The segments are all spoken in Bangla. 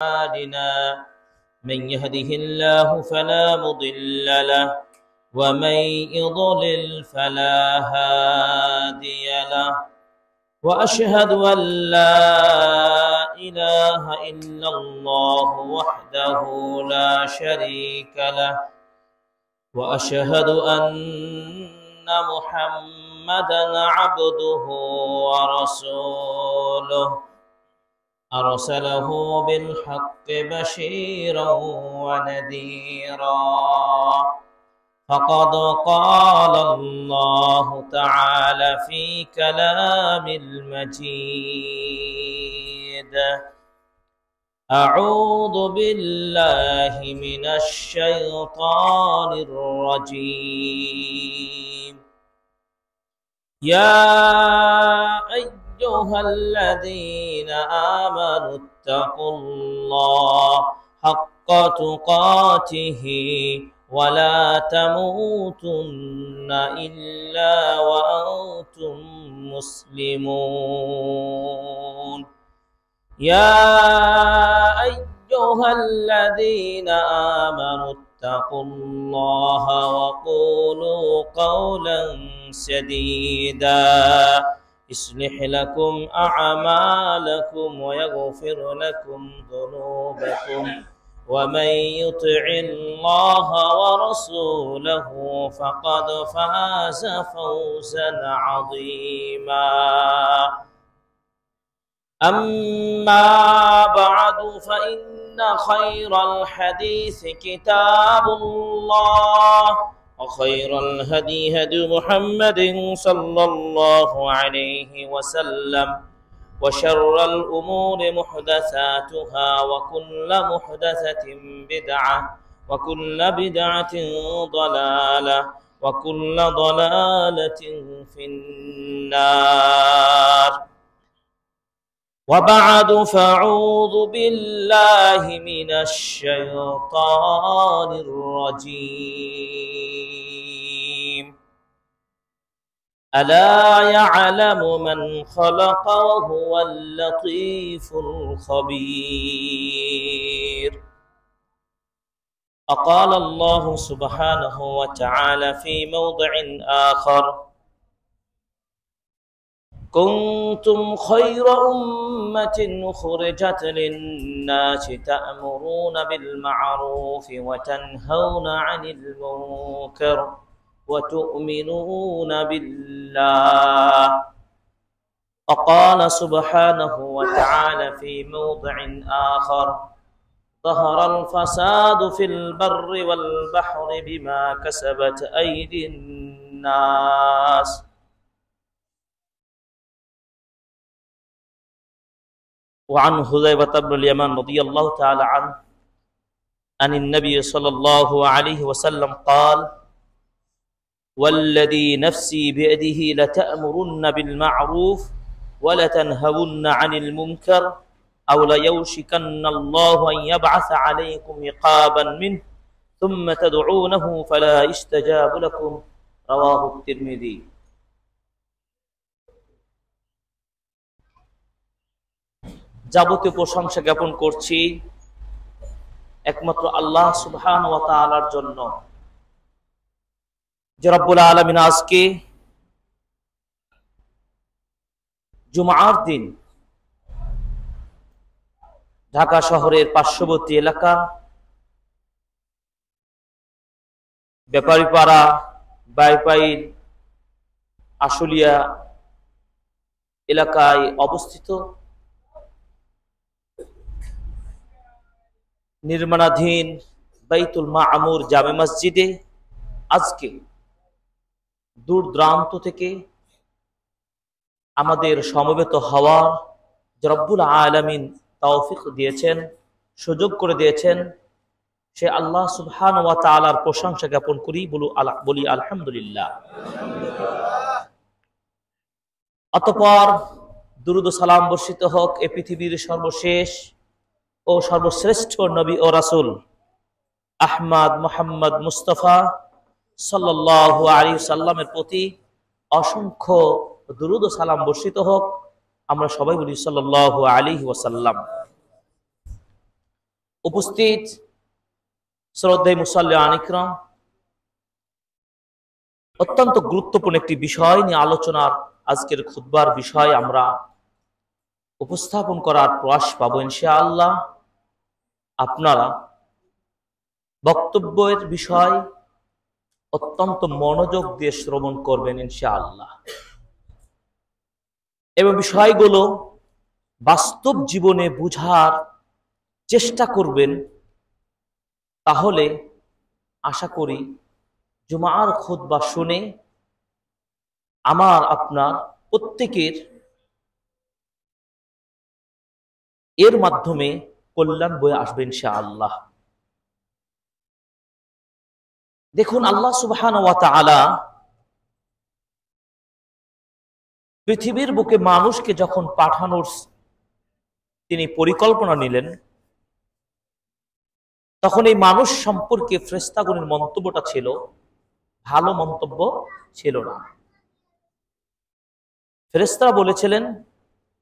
أعمالنا من يهده الله فلا مضل له ومن يضلل فلا هادي له وأشهد أن لا إله إلا الله وحده لا شريك له وأشهد أن محمدا عبده ورسوله أرسله بالحق بشيرا ونذيرا فقد قال الله تعالى في كلام المجيد أعوذ بالله من الشيطان الرجيم يا أيها الذين آمنوا اتقوا الله حق تقاته ولا تموتن إلا وأنتم مسلمون يا أيها الذين آمنوا اتقوا الله وقولوا قولا سديدا يصلح لكم أعمالكم ويغفر لكم ذنوبكم ومن يطع الله ورسوله فقد فاز فوزا عظيما أما بعد فإن خير الحديث كتاب الله وخير الهدي هدي محمد صلى الله عليه وسلم وشر الأمور محدثاتها وكل محدثة بدعة وكل بدعة ضلالة وكل ضلالة في النار وبعد فاعوذ بالله من الشيطان الرجيم ألا يعلم من خلق وهو اللطيف الخبير وقال الله سبحانه وتعالى في موضع آخر كنتم خير أمة أخرجت للناس تأمرون بالمعروف وتنهون عن المنكر وتؤمنون بالله وقال سبحانه وتعالى في موضع آخر ظهر الفساد في البر والبحر بما كسبت أيدي الناس وعن حذيفة بن اليمان رضي الله تعالى عنه عن النبي صلى الله عليه وسلم قال والذي نفسي بيده لتأمرن بالمعروف ولتنهون عن المنكر أو ليوشكن الله أن يبعث عليكم عقابا منه ثم تدعونه فلا يستجاب لكم رواه الترمذي যাবতীয় প্রশংসা জ্ঞাপন করছি একমাত্র আল্লাহ সুবহানাহু ওয়া তাআলার জন্য যে রব্বুল আলামিন আজকে জুমার দিন ঢাকা শহরের পার্শ্ববর্তী এলাকা ব্যাপারীপাড়া বাইপাইল আশুলিয়া এলাকায় অবস্থিত নির্মাণাধীন বাইতুল মামুর জামে মসজিদে আজকে দূর দূরান্ত থেকে আমাদের সমবেত হওয়ার রব্বুল আলামিন তৌফিক দিয়েছেন, সুযোগ করে দিয়েছেন, সে আল্লাহ সুবহানাহু ওয়া তাআলার প্রশংসা জ্ঞাপন করি, বলি আলহামদুলিল্লাহ। অতঃপর দুরূদ ও সালাম বর্ষিত হোক এ পৃথিবীর সর্বশেষ ও সর্বশ্রেষ্ঠ নবী ও রাসূল আহমদ মুহাম্মদ মুস্তাফা সাল্লাল্লাহু আলাইহি সাল্লামের প্রতি অসংখ্য দুরূদ ও সালাম বর্ষিত হোক। আমরা সবাই বলি সাল্লাল্লাহু আলাইহি ওয়াসাল্লাম। উপস্থিত শ্রদ্ধেয় মুসাল্লিয়ান ইকরাম, অত্যন্ত গুরুত্বপূর্ণ একটি বিষয় নিয়ে আলোচনার আজকের খুতবার বিষয় আমরা উপস্থাপন করার প্রয়াস পাবো ইনশাআল্লাহ। আপনারা বক্তব্যের বিষয় অত্যন্ত মনোযোগ দিয়ে শ্রবণ করবেন ইনশাআল্লাহ, এবং বিষয়গুলো বাস্তব জীবনে বুঝার চেষ্টা করবেন। তাহলে আশা করি জুমার খুতবা শুনে আমার আপনার প্রত্যেকের এর মাধ্যমে কল্যাণ বয়ে আসবে ইনশাআল্লাহ। দেখুন, আল্লাহ সুবহানাহু ওয়া তাআলা পৃথিবীর বুকে মানুষকে যখন পাঠানোর তিনি পরিকল্পনা নিলেন, তখন এই মানুষ সম্পর্কে ফেরেশতাগণের মন্তব্যটা ছিল ভালো মন্তব্য ছিল না। ফেরেশতারা বলেছিলেন,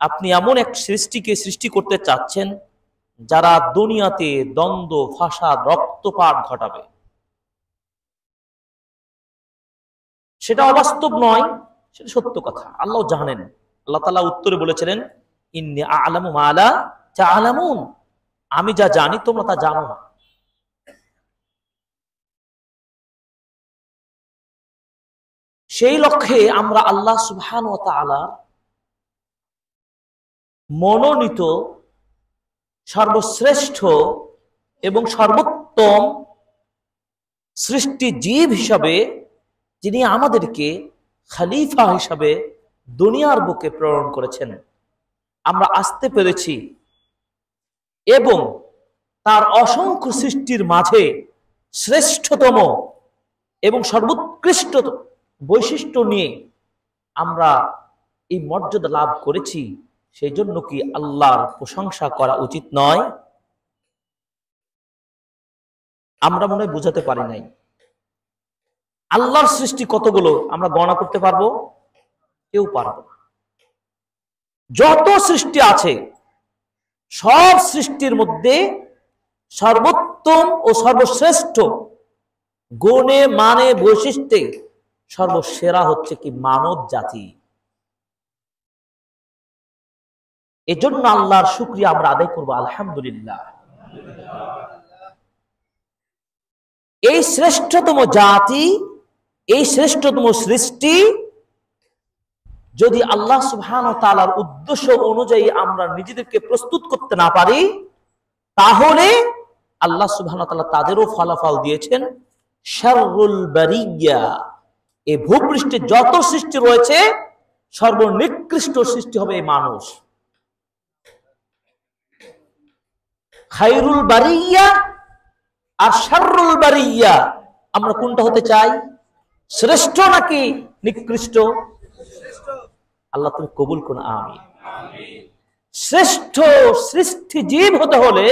আপনি এমন এক সৃষ্টিকে সৃষ্টি করতে চাচ্ছেন যারা দুনিয়াতে দ্বন্দ্ব, ফাসাদ, রক্তপাত ঘটাবে। সেটা অবাস্তব নয়, সেটা সত্য কথা। আল্লাহ জানেন। আল্লাহ তাআলা উত্তরে বলেছিলেন, ইন্নী আ'লামু মা লা তা'লামুন, আমি যা জানি তোমরা তা জানো না। সেই লক্ষ্যে আমরা আল্লাহ সুবহানাহু ওয়া তাআলা মনোনীত সর্বশ্রেষ্ঠ এবং সর্বোত্তম সৃষ্টি জীব হিসাবে যিনি আমাদেরকে খলিফা হিসাবে দুনিয়ার বুকে প্রেরণ করেছেন, আমরা আসতে পেরেছি। এবং তার অসংখ্য সৃষ্টির মাঝে শ্রেষ্ঠতম এবং সর্বোৎকৃষ্ট বৈশিষ্ট্য নিয়ে আমরা এই মর্যাদা লাভ করেছি। সেই জন্য কি আল্লাহর প্রশংসা করা উচিত নয়? আমরা মনে হয় বুঝাতে পারি নাই। আল্লাহর সৃষ্টি কতগুলো আমরা গণনা করতে পারবো? কেউ পারবো না। যত সৃষ্টি আছে সব সৃষ্টির মধ্যে সর্বোত্তম ও সর্বশ্রেষ্ঠ গুণে মানে বৈশিষ্ট্যে সর্বসেরা হচ্ছে কি মানব জাতি। এজন্য আল্লাহর শুকরিয়া আমরা আদায় করবো, আলহামদুলিল্লাহ। এই শ্রেষ্ঠতম জাতি, এই শ্রেষ্ঠতম সৃষ্টি যদি আল্লাহ সুবহানাহু ওয়া তাআলার উদ্দেশ্য অনুযায়ী আমরা নিজেদেরকে প্রস্তুত করতে না পারি, তাহলে আল্লাহ সুবহানাহু ওয়া তাআলা তাদেরও ফলাফল দিয়েছেন শাররুল বারিয়া। এই ভূপৃষ্ঠে যত সৃষ্টি রয়েছে সর্বনিকৃষ্ট সৃষ্টি হবে এই মানুষ। খায়রুল বারিয়া আর শাররুল বারিয়া, আমরা কোনটা হতে চাই? শ্রেষ্ঠ নাকি নিকৃষ্ট? আল্লাহ তুমি কবুল করুন, আমিন। শ্রেষ্ঠ সৃষ্টি জীব হতে হলে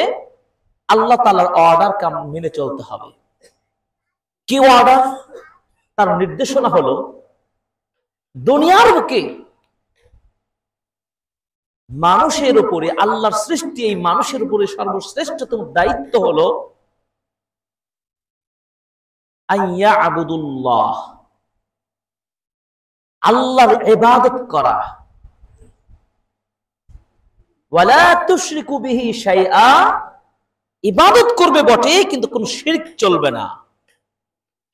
আল্লাহ তাআলার অর্ডার মেনে চলতে হবে। কি অর্ডার? তার নির্দেশনা হলো দুনিয়ার বুকে মানুষের উপরে, আল্লাহর সৃষ্টি এই মানুষের উপরে সর্বশ্রেষ্ঠতম দায়িত্ব হলো আইয়া আবুদুল্লাহ, আল্লাহর ইবাদত করা। ওয়ালা তুশরিকু বিহি শাইআ, ইবাদত করবে বটে কিন্তু কোন শিরক চলবে না।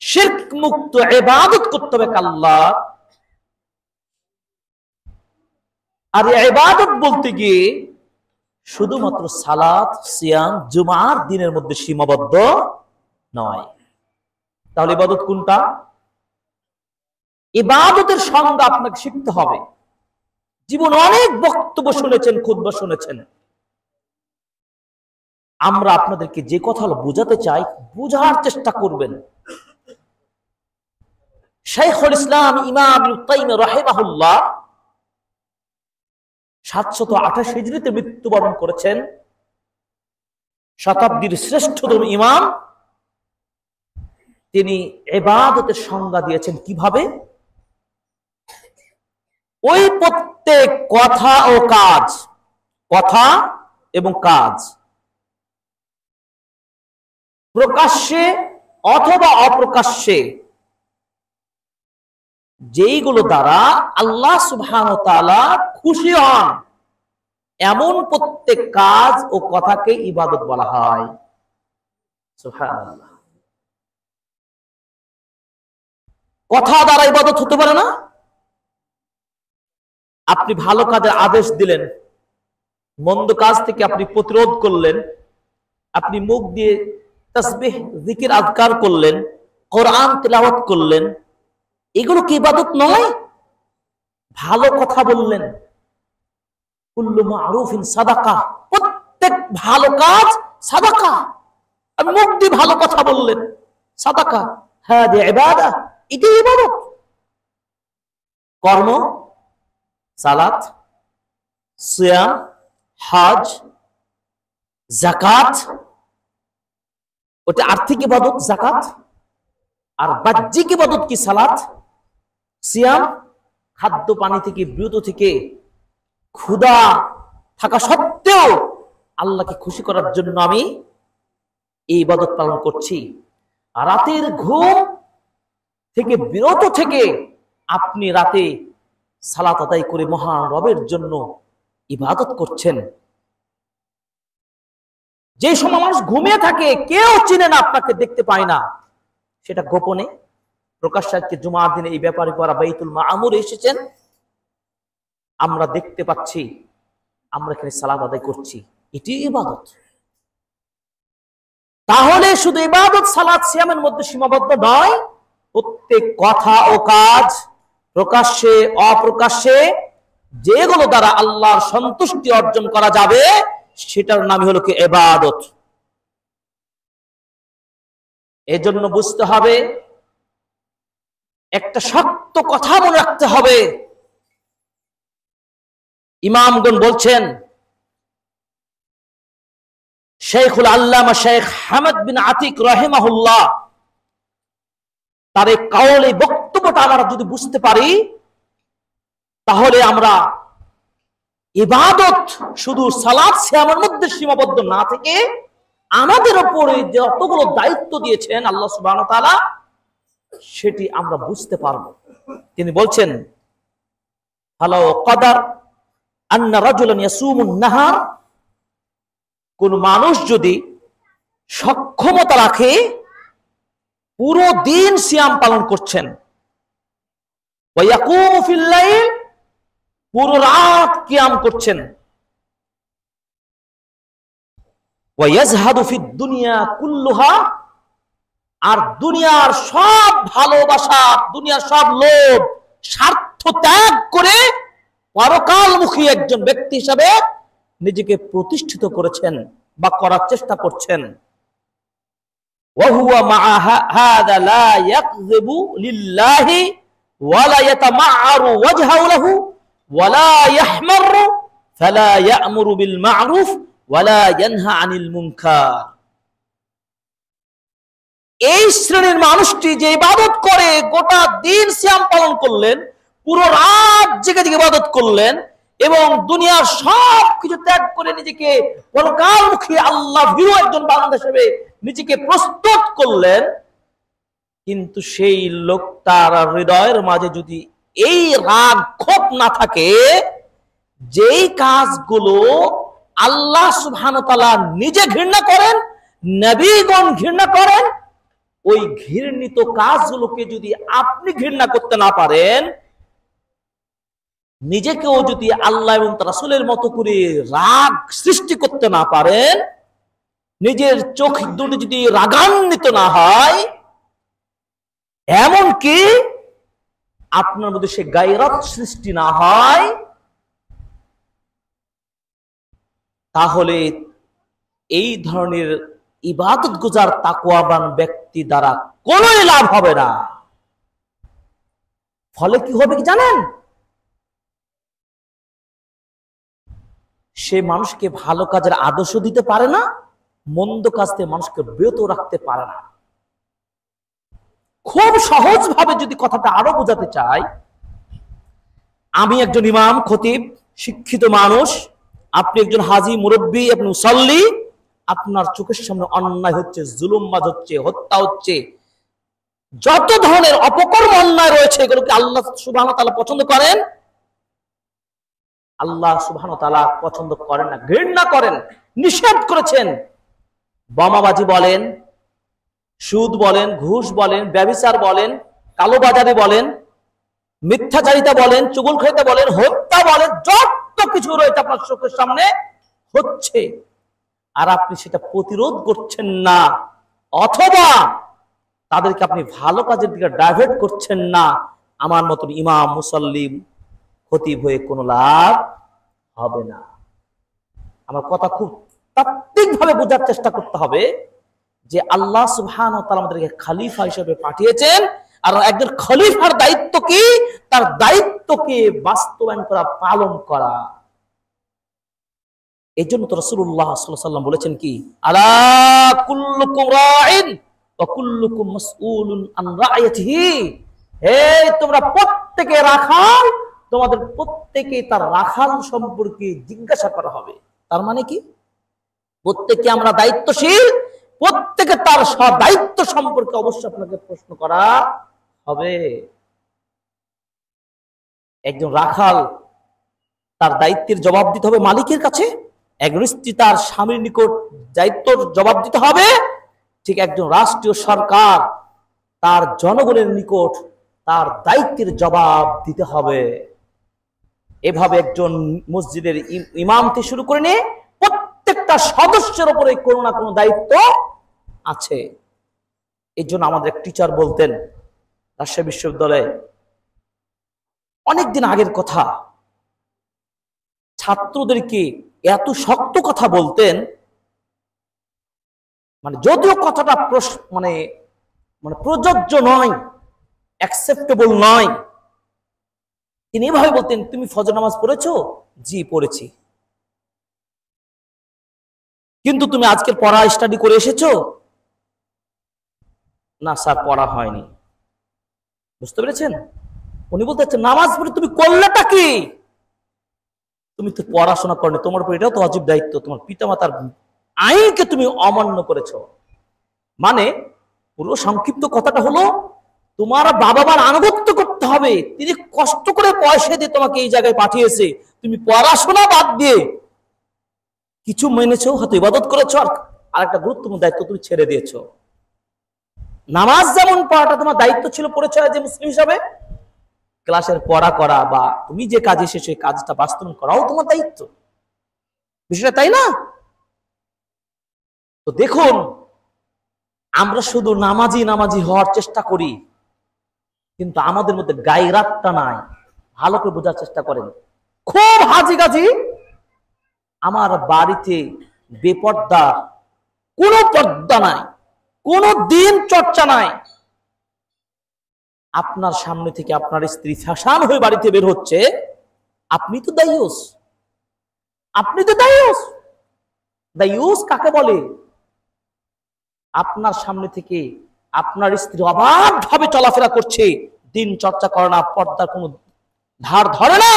শিরক মুক্ত ইবাদত করতে হবে আল্লাহ। আর ইবাদত বলতে গিয়ে শুধুমাত্র সালাত, সিয়াম, জুমার দিনের মধ্যে সীমাবদ্ধ নয়। তাহলে ইবাদত কোনটা? ইবাদতের সংজ্ঞা আপনাকে শিখতে হবে। জীবন অনেক বক্তব্য শুনেছেন, খুতবা শুনেছেন। আমরা আপনাদেরকে যে কথা বোঝাতে চাই, বুঝার চেষ্টা করবেন। শাইখুল ইসলাম ইমাম ইবনে তাইমিয়া রাহিমাহুল্লাহ 728 হিজরিতে মৃত্যুবরণ করেছেন। শতাব্দীর শ্রেষ্ঠতম ইমাম। তিনি ইবাদতের সংজ্ঞা দিয়েছেন কিভাবে? ওই প্রত্যেক কথা ও কাজ, কথা এবং কাজ প্রকাশ্যে অথবা অপ্রকাশ্যে যেইগুলো দ্বারা আল্লাহ সুবহানাহু ওয়া তাআলা খুশি হন, এমন প্রত্যেক কাজ ও কথাকে ইবাদত বলা হয়। সুবহানাল্লাহ। কথা দ্বারা ইবাদত হতে পারে না। আপনি ভালো কাজের আদেশ দিলেন, মন্দ কাজ থেকে আপনি প্রতিরোধ করলেন, আপনি মুখ দিয়ে তাসবিহ জিকির আযকার করলেন, কোরআন তেলাওয়াত করলেন, এগুলো কি ইবাদত নয়? ভালো কথা বললেন, কুল্লু মা'রুফিন সাদাকা, প্রত্যেক ভালো কাজ সাদাকা। আপনি মুখ দিয়ে ভালো কথা বললেন, সাদাকা, হাদি ইবাদাহ, এটি ইবাদত। কর্ম, সালাত, সিয়াম, হজ, যাকাত, ওটা আর্থিক ইবাদত যাকাত। আর বাহ্যিক ইবাদত কি? সালাত, সিয়াম, খাদ্য পানি থেকে বিরত থেকে, ক্ষুধা থাকা সত্ত্বেও আল্লাহকে খুশি করার জন্য আমি এই ইবাদত পালন করছি। রাতের ঘুম থেকে বিরত থেকে আপনি রাতে সালাত আদায় করে মহান রবের জন্য ইবাদত করছেন। যে সময় মানুষ ঘুমিয়ে থাকে, কেউ চিনে না, আপনাকে দেখতে পায় না, সেটা গোপনে প্রকাশ্যে আজকে জুমার দিনে এই ব্যাপারে করা বাইতুল মামুর এসেছেন, আমরা দেখতে পাচ্ছি, আমরা এখানে সালাত আদায় করছি, এটি ইবাদত। তাহলে শুধু ইবাদত সালাত সিয়ামের মধ্যে সীমাবদ্ধ নয়, প্রত্যেক কথা ও কাজ প্রকাশ্যে অপ্রকাশ্যে যেগুলো দ্বারা আল্লাহর সন্তুষ্টি অর্জন করা যাবে সেটার নামই হলো কি ইবাদত। এজন্য বুঝতে হবে, একটা শক্ত কথা মনে রাখতে হবে। ইমামগণ বলছেন, শেখুল আল্লামা শেখ হামিদ বিন আতিক রাহিমাহুল্লাহ, তার এই কাউল, এই বক্তব্যটা আমরা যদি বুঝতে পারি, তাহলে আমরা ইবাদত শুধু সালাত সিয়ামের মধ্যে সীমাবদ্ধ না থেকে আমাদের উপরে যতগুলো দায়িত্ব দিয়েছেন আল্লাহ সুবহানাহু ওয়া তাআলা, সেটি আমরা বুঝতে পারব। তিনি বলছেন, ফালাউ কাদার আন্না রাজুলান ইয়াসুমুন নাহার, কোন মানুষ যদি সক্ষমতা রাখে পুরো দিন সিয়াম পালন করছেন, ওয়া ইয়াকুমু ফিল লাইল, পুরো রাত কিয়াম করছেন, ওয়া ইয়াজহাদু ফিদ দুনিয়া কুল্লুহা, আর দুনিয়ার সব ভালোবাসা, দুনিয়ার সব লোভ, স্বার্থ ত্যাগ করে পরকালমুখী একজন ব্যক্তি হিসাবে নিজেকে প্রতিষ্ঠিত করেছেন বা করার চেষ্টা করছেন। ওয়া হুয়া মা হাযা লা ইয়াকযিবু লিল্লাহি ওয়া লা ইয়াতামা'আরু ওয়াজহাহু লাহু ওয়া লা ইয়াহমারু ফালা ইয়া'মুরু বিল মা'রুফ ওয়া লা ইয়ানহা আনিল মুনকার। এই শ্রেণীর মানুষটি যে ইবাদত করে, গোটা দিন সিয়াম পালন করলেন, পুরো রাত জেগে জেগে ইবাদত করলেন এবং দুনিয়ার সব কিছু ত্যাগ করে নিজেকে পরকালমুখী আল্লাহ ভীরু একজন বান্দা হিসেবে নিজেকে প্রস্তুত করলেন, কিন্তু সেই লোকটার হৃদয়ের মাঝে যদি এই রাগ ক্ষোভ না থাকে, যেই কাজগুলো আল্লাহ সুবহানাহু ওয়া তাআলা নিজে ঘৃণা করেন, নবীগণ ঘৃণা করেন, ওই ঘৃণিত কাজগুলোকে যদি আপনি ঘৃণা করতে না পারেন, নিজেকেও যদি আল্লাহ এবং তার রাসূলের মতো করে রাগ সৃষ্টি করতে না পারেন, নিজের চোখ দুটি যদি রাগান্বিত না হয়, এমনকি আপনার মধ্যে সে গায়রত সৃষ্টি না হয়, তাহলে এই ধরনের ইবাদত গুজার তাকওয়াবান ব্যক্তি দ্বারা কোনো লাভ হবে না। ফলে কি হবে কি জানেন? সে মানুষকে ভালো কাজের আদর্শ দিতে পারে না, মন্দ কাজ থেকে মানুষকে বিরত রাখতে পারে না। খুব সহজ ভাবে যদি কথাটা আরো বোঝাতে চাই, আমি একজন ইমাম, খতিব, শিক্ষিত মানুষ, আপনি একজন হাজি, মুরব্বী, আপনি মুসাল্লি, আপনার চোখের সামনে অন্যায় হচ্ছে, জুলুমবাজ হচ্ছে, হত্যা হচ্ছে, যত ধরনের অপকর্ম অন্যায় রয়েছে, এগুলোকে আল্লাহ সুবহানাহু ওয়া তাআলা পছন্দ করেন? আল্লাহ সুবহানাহু ওয়া তাআলা পছন্দ করেন না, ঘৃণা করেন, নিষেধ করেছেন। বোমাবাজি বলেন, সুদ বলেন, ঘুষ বলেন, ব্যভিচার বলেন, কালোবাজারি বলেন, মিথ্যাচারিতা বলেন, চুগলখড়িতা বলেন, হত্যা বলেন, যত কিছু রয়েছে আপনার চোখের সামনে হচ্ছে, আর আপনি সেটা প্রতিরোধ করছেন না, অথবা তাদেরকে আপনি ভালো কাজের দিকে ডাইভার্ট করছেন না। আমার মতন ইমাম, মুসাল্লিম, খতিব হয়ে কোনো লাভ হবে না। আমার কথা খুব তাত্ত্বিকভাবে বোঝার চেষ্টা করতে হবে যে আল্লাহ সুবহানাহু ওয়া তাআলা আমাদেরকে খলিফা হিসেবে পাঠিয়েছেন, আর একজন খলিফার দায়িত্ব কি? তার দায়িত্বকে বাস্তবায়ন করা, পালন করা। এই জন্য তো রাসূলুল্লাহ সাল্লাল্লাহু আলাইহি ওয়াসাল্লাম বলেছেন কি, আলা কুল্লুকুম রাইন ওয়া কুল্লুকুম মাসউলুন আন রাইয়াতিহি, হে তোমরা প্রত্যেকে রাখাল, তোমাদের প্রত্যেকে তার রাখাল সম্পর্কে জিজ্ঞাসা করা হবে। তার মানে কি? প্রত্যেকে আমরা দায়িত্বশীল, প্রত্যেকে তার দায়িত্ব সম্পর্কে অবশ্যই আপনাকে প্রশ্ন করা হবে। একজন রাখাল তার দায়িত্বের জবাব দিতে হবে মালিকের কাছে, একজন স্ত্রী তার স্বামীর নিকট দায়িত্বর জবাব দিতে হবে, ঠিক একজন রাষ্ট্রীয় সরকার তার জনগণের নিকট তার দায়িত্বের জবাব দিতে হবে। এভাবে একজন মসজিদের ইমাম থেকে শুরু করে নিয়ে প্রত্যেকটা সদস্যের উপরে কোনো না কোনো দায়িত্ব আছে। এই জন্য আমাদের এক টিচার বলতেন রাজশাহী বিশ্ববিদ্যালয়ে, অনেকদিন আগের কথা, ছাত্রদেরকে এত শক্ত কথা বলতেন, মানে যদিও কথাটা মানে মানে প্রযোজ্য নয়, অ্যাকসেপ্টেবল নয়, তিনি এভাবে বলতেন, তুমি ফজর নামাজ পড়েছো? জি পড়েছি। কিন্তু তুমি আজকের পড়া স্টাডি করে এসেছো? না স্যার, পড়া হয়নি। বুঝতে পেরেছেন? উনি বলতে চাচ্ছেন, নামাজ পড়ে তুমি করলেটা কি? তুমি তো পড়াশোনা করনি, তোমার উপর এটাও তো ওয়াজিব দায়িত্ব, তোমার পিতামাতার আইনকে তুমি অমান্য করেছো। মানে পুরো সংক্ষিপ্ত কথাটা হলো, তোমার বাবা মার আনুগত্য করতে হবে, তিনি কষ্ট করে পয়সা দিয়ে তোমাকে এই জায়গায় পাঠিয়েছে, তুমি পড়াশোনা বাদ দিয়ে কিছু মেনেছো, হয়তো ইবাদত করেছো, আর একটা গুরুত্বপূর্ণ দায়িত্ব তুমি ছেড়ে দিয়েছো। নামাজ যেমন পড়াটা তোমার দায়িত্ব ছিল, পড়েছো যে মুসলিম হিসাবে, ক্লাসের পড়া করা বা তুমি যে কাজে এসেছো সেই কাজটা বাস্তবায়ন করাও তোমার দায়িত্ব, বিষয়টা তাই না? তো দেখুন, আমরা শুধু নামাজি নামাজি হওয়ার চেষ্টা করি, কিন্তু আমাদের মধ্যে গায়রাতটা নাই। ভালো করে বোঝার চেষ্টা করেন। খুব হাজি গাজি, আমার বাড়িতে বেপর্দা, কোনো পর্দা নাই, কোনো দিন চর্চা নাই, আপনার সামনে থেকে আপনার স্ত্রী ফ্যাশন হয়ে বাড়িতে বের হচ্ছে, আপনি তো দায়ুস। আপনি তো দায়ুস। দায়ুস কাকে বলে? আপনার সামনে থেকে আপনার স্ত্রী অবাধভাবে চলাফেরা করছে, দিন চর্চা করে না, পর্দার কোনো ধার ধরে না,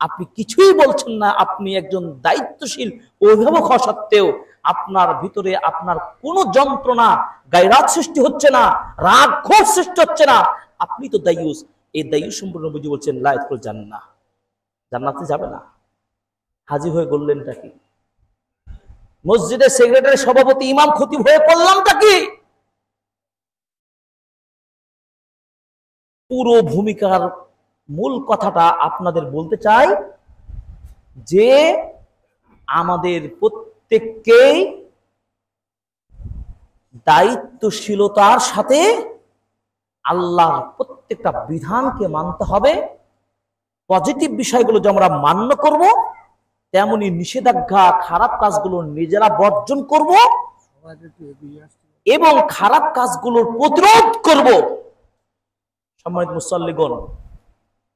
আপনি কিছুই বলছেন না, আপনি একজন দায়িত্বশীল অভিভাবক হওয়া সত্ত্বেও আপনার ভিতরে আপনার কোনো যন্ত্রণা, গায়রাত সৃষ্টি হচ্ছে না, রাগ ক্ষোভ সৃষ্টি হচ্ছে না, আপনি তো দায়ুস। এই দায়ুস সম্পূর্ণ বুঝি বলছেন লা ইয়াদখুল জান্নাহ, জান্নাতে যাবে না। হাজি হয়ে বললেনটা কি? মসজিদের সেক্রেটারি, সভাপতি, ইমাম, খতিব হয়ে করলামটা কি? পুরো ভূমিকার মূল কথাটা আপনাদের বলতে চাই যে আমাদের প্রত্যেককেই দায়িত্বশীলতার সাথে আল্লাহর প্রত্যেকটা বিধানকে মানতে হবে। পজিটিভ বিষয়গুলো যে আমরা মান্য করব, তেমনি নিষেধাজ্ঞা, খারাপ কাজগুলো নিজেরা বর্জন করব এবং খারাপ কাজগুলোর প্রতিরোধ করব। সম্মানিত মুসল্লিগণ,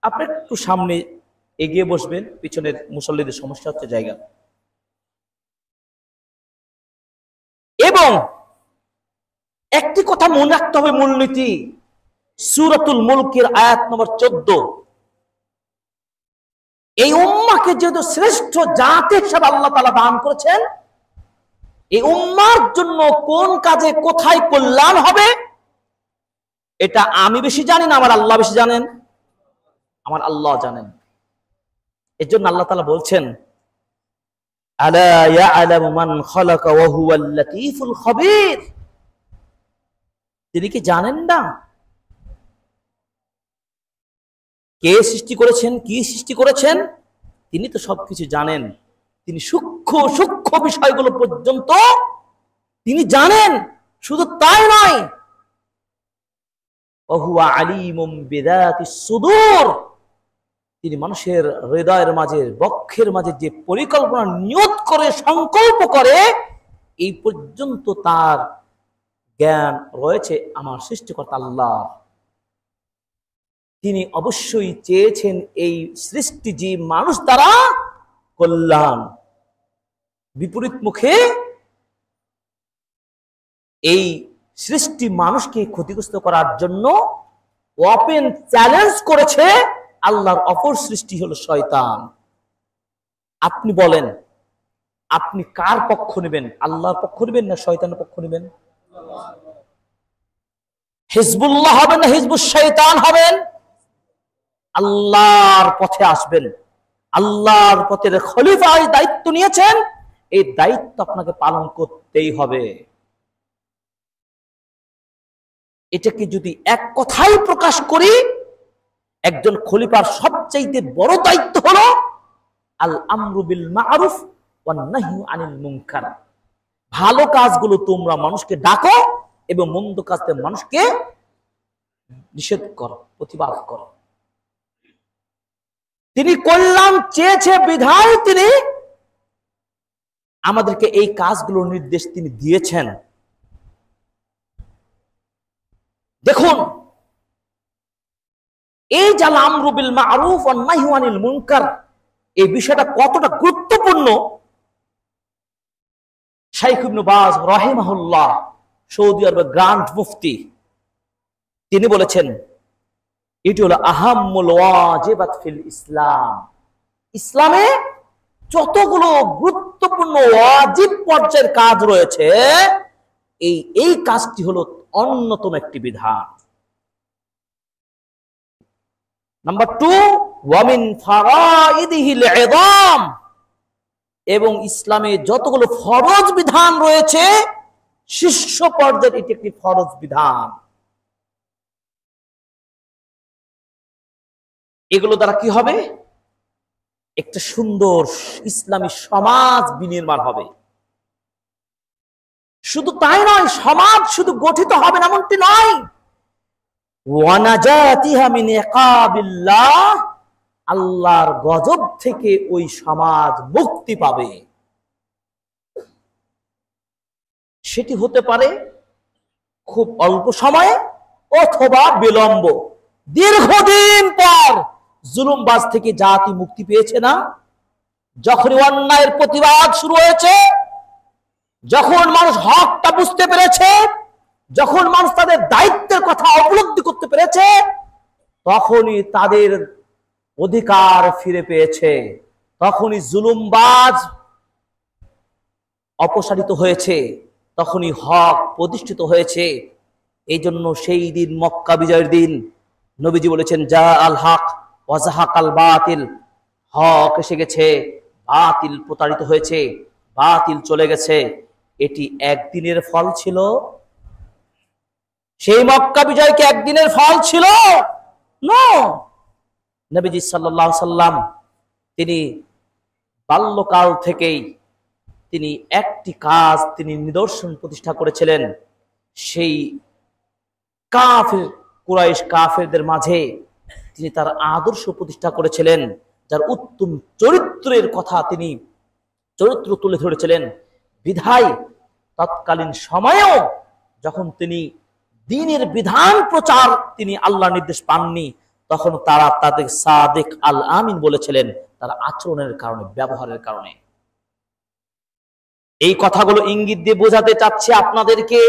আপনি একটু সামনে এগিয়ে বসবেন, পিছনের মুসল্লিদের সমস্যা হচ্ছে জায়গা। এবং একটি কথা মনে রাখতে হবে, মূলনীতি, সূরাতুল মুলকের আয়াত নম্বর 14, এই উম্মাহকে যেহেতু শ্রেষ্ঠ জাতি হিসেবে আল্লাহ তাআলা দান করেছেন, এই উম্মার জন্য কোন কাজে কোথায় কল্যাণ হবে এটা আমি বেশি জানি না, আমার আল্লাহ বেশি জানেন। আমার আল্লাহ জানেন। এর জন্য আল্লাহ তাআলা বলছেন, আলা ইয়ালামু মান খালাকা ওয়া হুয়াল লাতীফুল খাবীর। তিনি কি জানেন না কে সৃষ্টি করেছেন, কি সৃষ্টি করেছেন? তিনি তো সবকিছু জানেন। তিনি সূক্ষ্ম সূক্ষ্ম বিষয়গুলো পর্যন্ত তিনি জানেন। শুধু তাই নয়, ওয়া হুয়া আলিমুম বিযাতিস সুদূর। তিনি মানুষের হৃদয়ের মাঝে, বক্ষের মাঝে যে পরিকল্পনা নিয়ত করে, সংকল্প করে, এই পর্যন্ত তার জ্ঞান রয়েছে আমার সৃষ্টিকর্তা আল্লাহ। তিনি অবশ্যই চেয়েছেন এই সৃষ্টি জীব মানুষ দ্বারা কল্যাণ। বিপরীত মুখে এই সৃষ্টি মানুষকে ক্ষতিগ্রস্ত করার জন্য ওপেন চ্যালেঞ্জ করেছে আল্লাহর অপর সৃষ্টি হলো শয়তান। আপনি বলেন, আপনি কার পক্ষ নেবেন? আল্লাহর পক্ষ নেবেন না শয়তানের পক্ষ নেবেন? হিজবুল্লাহ হবেন না হিজবুশ শয়তান হবেন? আল্লাহর পথে আসবেন। আল্লাহর পথের খলিফা দায়িত্ব নিয়েছেন, এই দায়িত্ব আপনাকে পালন করতেই হবে। এটাকে যদি এক কথাই প্রকাশ করি, একজন খলিফার সবচাইতে বড় দায়িত্ব হলো আল আমরু বিল মারুফ ওয়ান নাহয়ু আনিল মুনকার। ভালো কাজগুলো তোমরা মানুষকে ডাকো এবং মন্দ কাজ থেকে মানুষকে নিষেধ করো, প্রতিবাদ করো। তিনি কল্যাণ চেয়েছে বিধায় তিনি আমাদেরকে এই কাজগুলোর নির্দেশ তিনি দিয়েছেন। দেখুন, এই যে আল আমরু বিল মারুফ ওয়ান নাহয়ু আনিল মুনকার, এই বিষয়টা কতটা গুরুত্বপূর্ণ। শাইখ ইবনে বাজ রাহিমাহুল্লাহ, সৌদি আরবের গ্র্যান্ড মুফতি, তিনি বলেছেন এটি হলো আহাম্মুল ওয়াজিবাত ফিল ইসলাম। ইসলামে যতগুলো গুরুত্বপূর্ণ ওয়াজিব পর্যায়ের কাজ রয়েছে, এই কাজটি হলো অন্যতম একটি বিধান। নাম্বার 2, ওয়া মিন ফারাইদিহিল ইযাম। এবং ইসলামে যতগুলো ফরজ বিধান রয়েছে, শীর্ষ পর্যায়ের এটি একটি ফরজ বিধান। এগুলো দ্বারা কি হবে? একটা সুন্দর ইসলামী সমাজ বিনির্মাণ হবে। শুধু তাই নয়, সমাজ শুধু গঠিত হবে এমনটি নয়, ওয়া নাজাতিহা মিন ইকাবিল্লাহ, আল্লাহর গজব থেকে ওই সমাজ মুক্তি পাবে। সেটি হতে পারে খুব অল্প সময়ে অথবা বিলম্ব। দীর্ঘদিন পর জুলুমবাজ থেকে জাতি মুক্তি পেয়েছে না? যখন অন্যায়ের প্রতিবাদ শুরু হয়েছে, যখন মানুষ হকটা বুঝতে পেরেছে, যখন মানুষ তাদের দায়িত্বের কথা উপলব্ধি করতে পেরেছে, তখনই তাদের অধিকার ফিরে পেয়েছে, তখনই জুলুমবাজ অপসারিত হয়েছে, তখনই হক প্রতিষ্ঠিত হয়েছে। এই জন্য সেই দিন, মক্কা বিজয়ের দিন, নবীজি বলেছেন, জা আল হক ওয়া যাহাকাল বাতিল। হক এসে গেছে, বাতিল প্রতারিত হয়েছে, বাতিল চলে গেছে। এটি একদিনের ফল ছিল? সেই মক্কা বিজয় কি একদিনের ফল ছিল? না। নবীজি সাল্লাল্লাহু আলাইহি সাল্লাম তিনি বাল্যকাল থেকেই তিনি একটি কাজ, তিনি নিদর্শন প্রতিষ্ঠা করেছিলেন। সেই কাফের কুরাইশ কাফেরদের মাঝে তিনি তার আদর্শ প্রতিষ্ঠা করেছিলেন, যার উত্তম চরিত্রের কথা তিনি চরিত্র তুলে ধরেছিলেন। বিধায় তৎকালীন সময়েও যখন তিনি দ্বীনের বিধান প্রচার তিনি আল্লাহর নির্দেশ পাননি, তখন তারা তাদের সাদিক আল আমিন বলেছিলেন, তার আচরণের কারণে, ব্যবহারের কারণে। এই কথাগুলো ইঙ্গিত দিয়ে বোঝাতে চাচ্ছে আপনাদেরকে,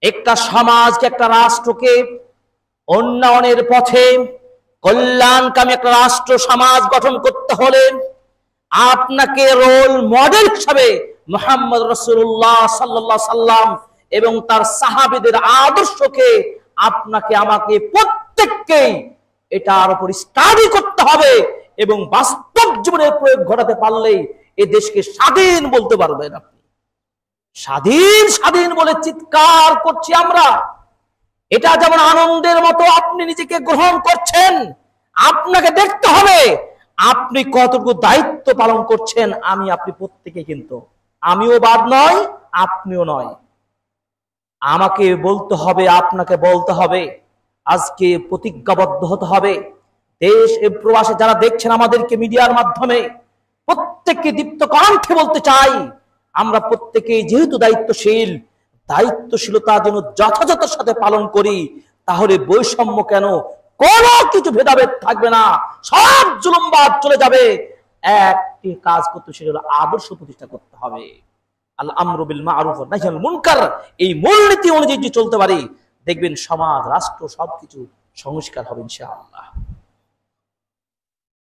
একটা সমাজকে, একটা রাষ্ট্রকে উন্নয়নের পথে কল্যাণকামী একটা রাষ্ট্র সমাজ গঠন করতে হলে আপনাকে রোল মডেল হিসাবে মুহাম্মদ রাসূলুল্লাহ সাল্লাল্লাহু আলাইহি সাল্লাম এবং তার সাহাবীদের আদর্শকে আপনাকে আমাকে প্রত্যেককেই এটার উপর স্টাডি করতে হবে এবং বাস্তব জীবনের প্রয়োগ ঘটাতে পারলেই এই দেশকে স্বাধীন বলতে পারবেন আপনি। স্বাধীন স্বাধীন বলে চিৎকার করছি আমরা, এটা যেমন আনন্দের মতো আপনি নিজেকে গ্রহণ করছেন, আপনাকে দেখতে হবে আপনি কতটুকু দায়িত্ব পালন করছেন। আমি আপনি প্রত্যেকে, কিন্তু আমিও বাদ নয়, আপনিও নয়। আমাকে বলতে হবে, আপনাকে বলতে হবে, আজকে প্রতিজ্ঞাবদ্ধ হতে হবে। দেশ এবং প্রবাসে যারা দেখছেন আমাদেরকে মিডিয়ার মাধ্যমে, প্রত্যেককে দীপ্ত কণ্ঠে বলতে চাই, আমরা প্রত্যেকেই যেহেতু দায়িত্বশীল, দায়িত্বশীলতা যেন যথাযথের সাথে পালন করি। তাহলে বৈষম্য কেন, কোনো কিছু ভেদাভেদ থাকবে না, সব জুলুমবাদ চলে যাবে। একটি কাজ করতে, সেটা হলো আদর্শ প্রতিষ্ঠা করতে হবে। আল আমরু বিল মারুফ ওয়া নাহয়ুল মুনকার, এই মূলনীতি অনুযায়ী যদি চলতে পারি, দেখবেন সমাজ, রাষ্ট্র সবকিছু সংস্কার হবে ইনশাআল্লাহ।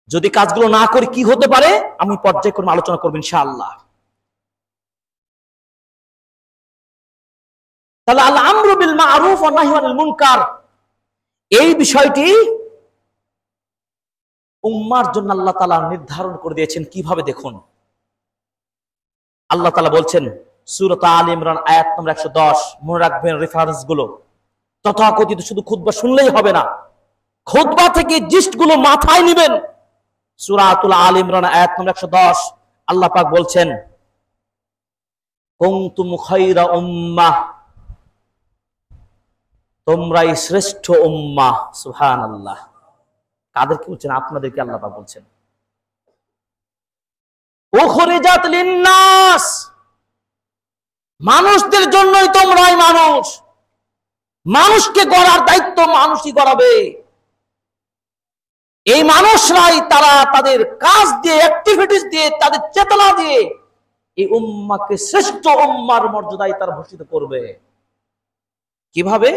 যদি কাজগুলো না করি কি হতে পারে, আমি পর্যায়ক্রমে আলোচনা করব ইনশাআল্লাহ। তাহলে আল আমরু বিল মারুফ ওয়া নাহয়ুল মুনকার, এই বিষয়টি উম্মার জন্য আল্লাহ তাআলা নির্ধারণ করে দিয়েছেন। কিভাবে দেখুন, আল্লাহ তাআলা বলছেন সূরা আলে ইমরান আয়াত নম্বর 110, মনে রাখবেন রেফারেন্স গুলো। তথাকথিত শুধু খুতবা শুনলেই হবে না, খুতবা থেকে জিস্ট গুলো মাথায় নেবেন। সূরা আলে ইমরান আয়াত নম্বর 110, আল্লাহ পাক বলছেন কুনতুম খায়রা উম্মাহ, তোমরাই শ্রেষ্ঠ উম্মাহ। সুবহানাল্লাহ। কাদেরকে বলছেন? আপনাদেরকে আল্লাহ পাক বলছেন। উখরিজাত লিন্নাস, মানুষদের জন্যই তোমরাই মানুষ। মানুষকে গড়ার দায়িত্ব মানুষই গড়াবে। এই মানুষরাই তারা তাদের কাজ দিয়ে, অ্যাক্টিভিটিস দিয়ে, তাদের চেতনা দিয়ে এই উম্মাহকে শ্রেষ্ঠ উম্মার মর্যাদায় তারা ভূষিত করবে। কিভাবে?